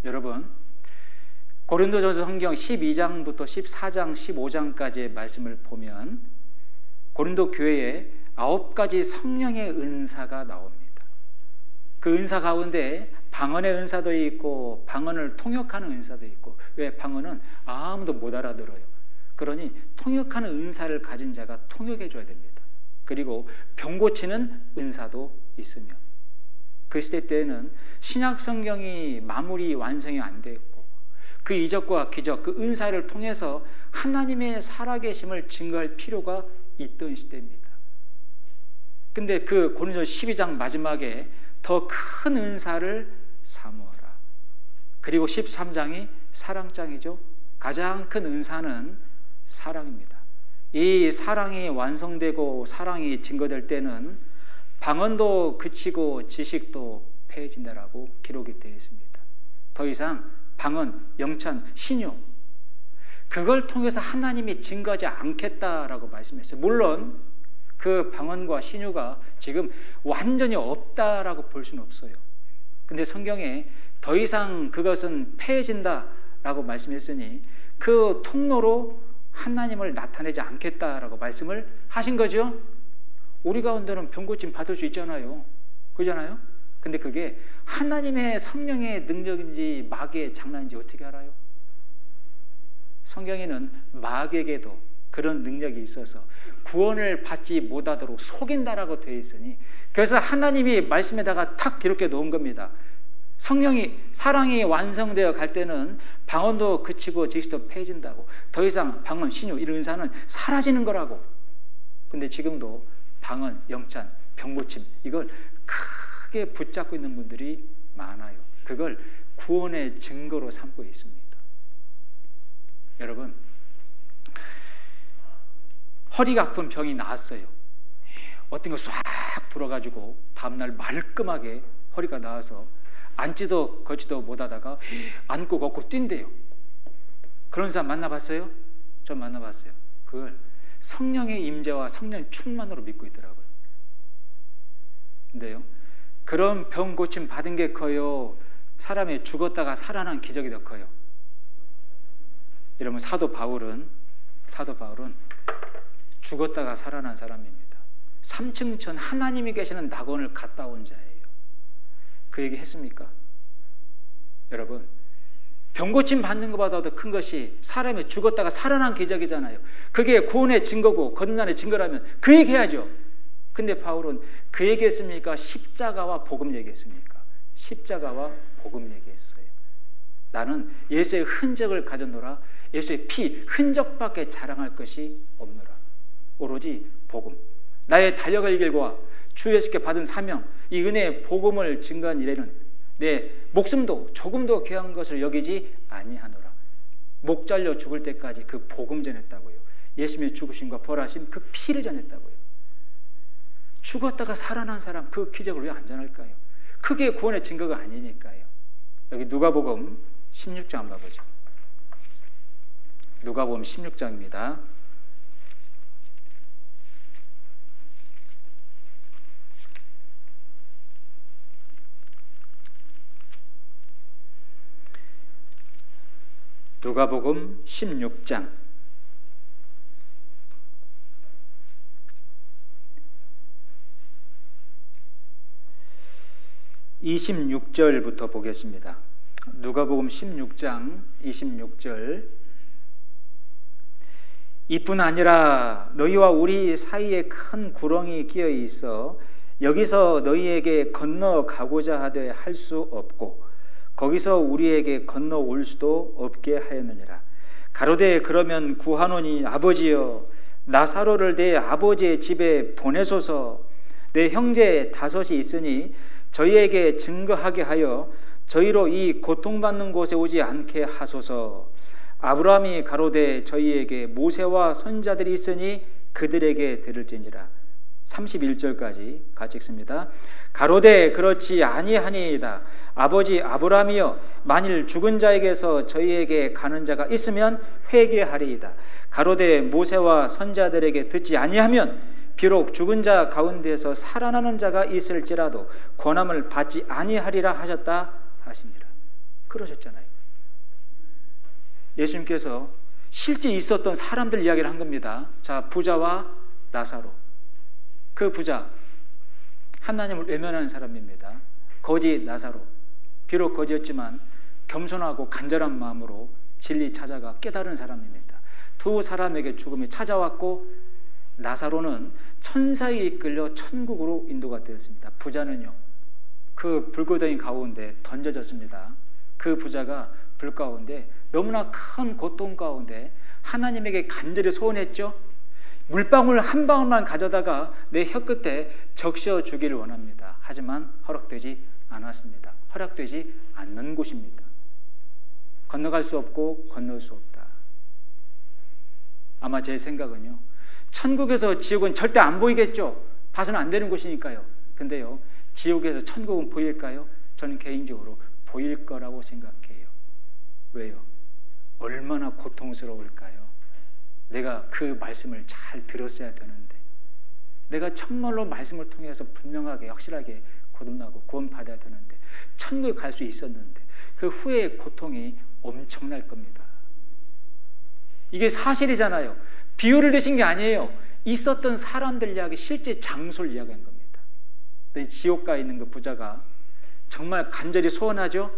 여러분, 고린도전서 성경 12장부터 14장, 15장까지의 말씀을 보면 고린도 교회에 9가지 성령의 은사가 나옵니다. 그 은사 가운데 방언의 은사도 있고 방언을 통역하는 은사도 있고, 왜? 방언은 아무도 못 알아들어요. 그러니 통역하는 은사를 가진 자가 통역해 줘야 됩니다. 그리고 병 고치는 은사도 있으며, 그 시대 때에는 신약 성경이 마무리 완성이 안 됐고 그 이적과 기적, 그 은사를 통해서 하나님의 살아계심을 증거할 필요가 있던 시대입니다. 근데 그 고린도전서 12장 마지막에 더 큰 은사를 사모하라. 그리고 13장이 사랑장이죠. 가장 큰 은사는 사랑입니다. 이 사랑이 완성되고 사랑이 증거될 때는 방언도 그치고 지식도 패해진다라고 기록이 되어 있습니다. 더 이상 방언, 영찬, 신유, 그걸 통해서 하나님이 증거하지 않겠다라고 말씀했어요. 물론 그 방언과 신유가 지금 완전히 없다라고 볼 수는 없어요. 근데 성경에 더 이상 그것은 패해진다라고 말씀했으니 그 통로로 하나님을 나타내지 않겠다라고 말씀을 하신 거죠. 우리 가운데는 병고침 받을 수 있잖아요. 그러잖아요. 근데 그게 하나님의 성령의 능력인지 마귀의 장난인지 어떻게 알아요? 성경에는 마귀에게도 그런 능력이 있어서 구원을 받지 못하도록 속인다라고 되어 있으니, 그래서 하나님이 말씀에다가 탁 기록해 놓은 겁니다. 성령이, 사랑이 완성되어 갈 때는 방언도 그치고 지식도 패해진다고. 더 이상 방언, 신유 이런 은사는 사라지는 거라고. 근데 지금도 방언, 영찬, 병고침 이걸 크게 붙잡고 있는 분들이 많아요. 그걸 구원의 증거로 삼고 있습니다. 여러분, 허리가 아픈 병이 나았어요. 어떤 거 싹 들어가지고 다음날 말끔하게 허리가 나와서 앉지도 걷지도 못하다가 앉고 걷고 뛴대요. 그런 사람 만나봤어요? 전 만나봤어요. 그걸 성령의 임재와 성령 충만으로 믿고 있더라고요. 근데요, 그런 병 고침 받은 게 커요? 사람이 죽었다가 살아난 기적이 더 커요? 여러분, 사도 바울은 죽었다가 살아난 사람입니다. 3층천 하나님이 계시는 낙원을 갔다 온 자예요. 그 얘기 했습니까? 여러분, 병고침 받는 것보다 더 큰 것이 사람이 죽었다가 살아난 기적이잖아요. 그게 구원의 증거고 거듭남의 증거라면 그 얘기 해야죠. 근데 바울은 그 얘기했습니까? 십자가와 복음 얘기했습니까? 십자가와 복음 얘기했어요. 나는 예수의 흔적을 가졌노라. 예수의 피, 흔적밖에 자랑할 것이 없노라. 오로지 복음, 나의 달력을 길고와 주 예수께 받은 사명, 이 은혜의 복음을 증거한 이래는 내 목숨도 조금도 귀한 것을 여기지 아니하노라. 목 잘려 죽을 때까지 그 복음 전했다고요. 예수님의 죽으심과 벌하심, 그 피를 전했다고요. 죽었다가 살아난 사람, 그 기적을 왜 안 전할까요? 그게 구원의 증거가 아니니까요. 여기 누가복음 16장 한번 봐보죠. 누가복음 16장입니다. 누가복음 16장 26절부터 보겠습니다. 누가복음 16장 26절. 이뿐 아니라 너희와 우리 사이에 큰 구렁이 끼어 있어 여기서 너희에게 건너가고자 하되 할 수 없고 거기서 우리에게 건너올 수도 없게 하였느니라. 가로되 그러면 구하노니 아버지여 나사로를 내 아버지의 집에 보내소서. 내 형제 다섯이 있으니 저희에게 증거하게 하여 저희로 이 고통받는 곳에 오지 않게 하소서. 아브라함이 가로되 저희에게 모세와 선지자들이 있으니 그들에게 들을지니라. 31절까지 같이 읽습니다. 가로되 그렇지 아니하니이다. 아버지 아브라함이여 만일 죽은 자에게서 저희에게 가는 자가 있으면 회개하리이다. 가로되 모세와 선지자들에게 듣지 아니하면 비록 죽은 자 가운데서 살아나는 자가 있을지라도 권함을 받지 아니하리라 하셨다 하시니라. 그러셨잖아요. 예수님께서 실제 있었던 사람들 이야기를 한 겁니다. 자, 부자와 나사로. 그 부자 하나님을 외면하는 사람입니다. 거지 나사로. 비록 거지였지만 겸손하고 간절한 마음으로 진리 찾아가 깨달은 사람입니다. 두 사람에게 죽음이 찾아왔고 나사로는 천사에 이끌려 천국으로 인도가 되었습니다. 부자는요, 그 불구덩이 가운데 던져졌습니다. 그 부자가 불 가운데 너무나 큰 고통 가운데 하나님에게 간절히 소원했죠. 물방울 한 방울만 가져다가 내 혀끝에 적셔 주기를 원합니다. 하지만 허락되지 않았습니다. 허락되지 않는 곳입니다. 건너갈 수 없고 건널 수 없다. 아마 제 생각은요, 천국에서 지옥은 절대 안 보이겠죠. 봐서는 안 되는 곳이니까요. 근데요, 지옥에서 천국은 보일까요? 저는 개인적으로 보일 거라고 생각해요. 왜요? 얼마나 고통스러울까요? 내가 그 말씀을 잘 들었어야 되는데, 내가 정말로 말씀을 통해서 분명하게 확실하게 거듭나고 구원받아야 되는데, 천국에 갈 수 있었는데 그 후의 고통이 엄청날 겁니다. 이게 사실이잖아요. 비유를 드신 게 아니에요. 있었던 사람들 이야기, 실제 장소를 이야기한 겁니다. 지옥가에 있는 그 부자가 정말 간절히 소원하죠.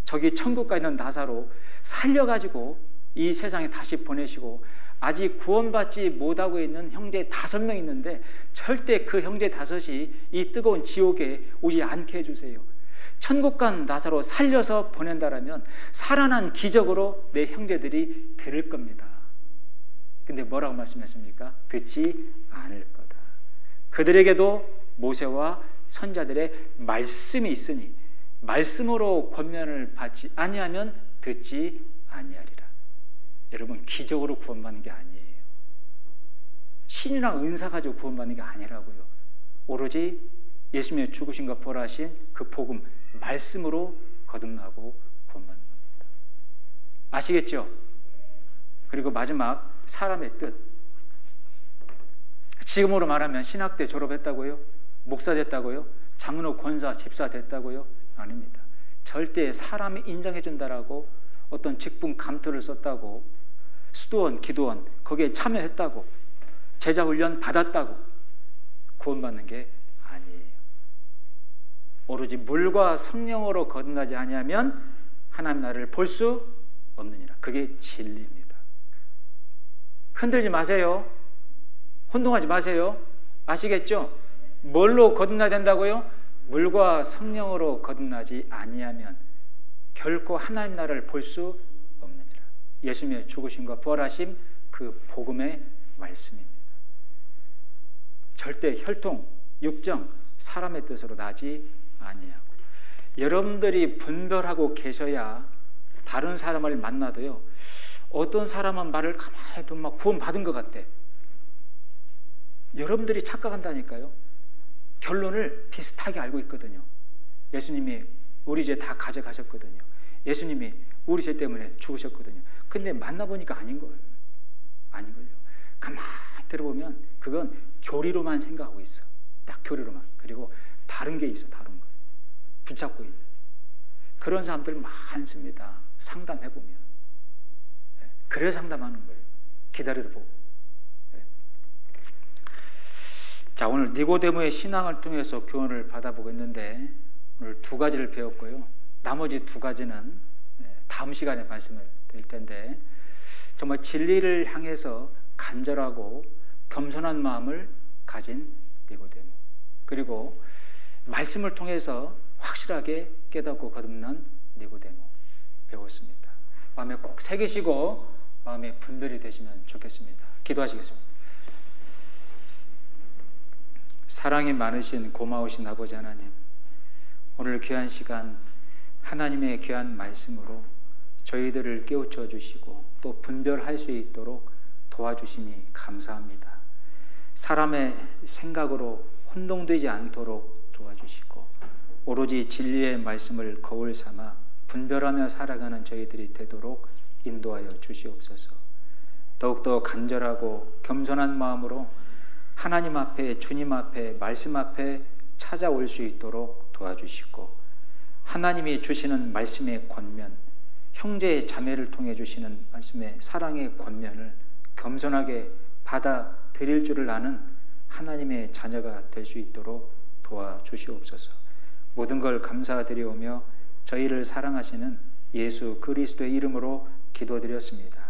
저기 천국가에 있는 나사로 살려가지고 이 세상에 다시 보내시고, 아직 구원받지 못하고 있는 형제 5명 있는데 절대 그 형제 5이 이 뜨거운 지옥에 오지 않게 해주세요. 천국 간 나사로 살려서 보낸다라면 살아난 기적으로 내 형제들이 들을 겁니다. 근데 뭐라고 말씀했습니까? 듣지 않을 거다. 그들에게도 모세와 선자들의 말씀이 있으니 말씀으로 권면을 받지 아니하면 듣지 아니하리라. 여러분, 기적으로 구원받는 게 아니에요. 신이랑 은사 가지고 구원받는 게 아니라고요. 오로지 예수님의 죽으심과 부활하신 그 복음, 말씀으로 거듭나고 구원받는 겁니다. 아시겠죠? 그리고 마지막, 사람의 뜻. 지금으로 말하면 신학대 졸업했다고요? 목사 됐다고요? 장로, 권사, 집사 됐다고요? 아닙니다. 절대 사람이 인정해 준다라고 어떤 직분 감투를 썼다고, 수도원, 기도원 거기에 참여했다고, 제자훈련 받았다고 구원받는 게 아니에요. 오로지 물과 성령으로 거듭나지 아니하면 하나님 나라를 볼 수 없느니라. 그게 진리입니다. 흔들지 마세요. 혼동하지 마세요. 아시겠죠? 뭘로 거듭나야 된다고요? 물과 성령으로 거듭나지 아니하면 결코 하나님 나라를 볼 수 없느니라. 예수님의 죽으심과 부활하심, 그 복음의 말씀입니다. 절대 혈통, 육정, 사람의 뜻으로 나지 아니하고, 여러분들이 분별하고 계셔야 다른 사람을 만나도요, 어떤 사람은 말을 가만히 보면 막 구원받은 것 같아. 여러분들이 착각한다니까요. 결론을 비슷하게 알고 있거든요. 예수님이 우리 죄 다 가져가셨거든요. 예수님이 우리 죄 때문에 죽으셨거든요. 근데 만나보니까 아닌걸요. 가만히 들어보면 그건 교리로만 생각하고 있어. 딱 교리로만. 그리고 다른 게 있어. 다른 거 붙잡고 있는 그런 사람들 많습니다. 상담해보면. 그래서 상담하는 거예요. 기다려도 보고. 자, 오늘 니고데모의 신앙을 통해서 교훈을 받아보겠는데, 오늘 2가지를 배웠고요. 나머지 2가지는 다음 시간에 말씀을 드릴 텐데, 정말 진리를 향해서 간절하고 겸손한 마음을 가진 니고데모, 그리고 말씀을 통해서 확실하게 깨닫고 거듭난 니고데모 배웠습니다. 마음에 꼭 새기시고 마음에 분별이 되시면 좋겠습니다. 기도하시겠습니다. 사랑이 많으신 고마우신 아버지 하나님, 오늘 귀한 시간 하나님의 귀한 말씀으로 저희들을 깨우쳐 주시고 또 분별할 수 있도록 도와주시니 감사합니다. 사람의 생각으로 혼동되지 않도록 도와주시고 오로지 진리의 말씀을 거울 삼아 분별하며 살아가는 저희들이 되도록 인도하여 주시옵소서. 더욱더 간절하고 겸손한 마음으로 하나님 앞에, 주님 앞에, 말씀 앞에 찾아올 수 있도록 도와주시고 하나님이 주시는 말씀의 권면, 형제 자매를 통해 주시는 말씀의 사랑의 권면을 겸손하게 받아들일 줄을 아는 하나님의 자녀가 될 수 있도록 도와주시옵소서. 모든 걸 감사드리오며 저희를 사랑하시는 예수 그리스도의 이름으로 기도드렸습니다.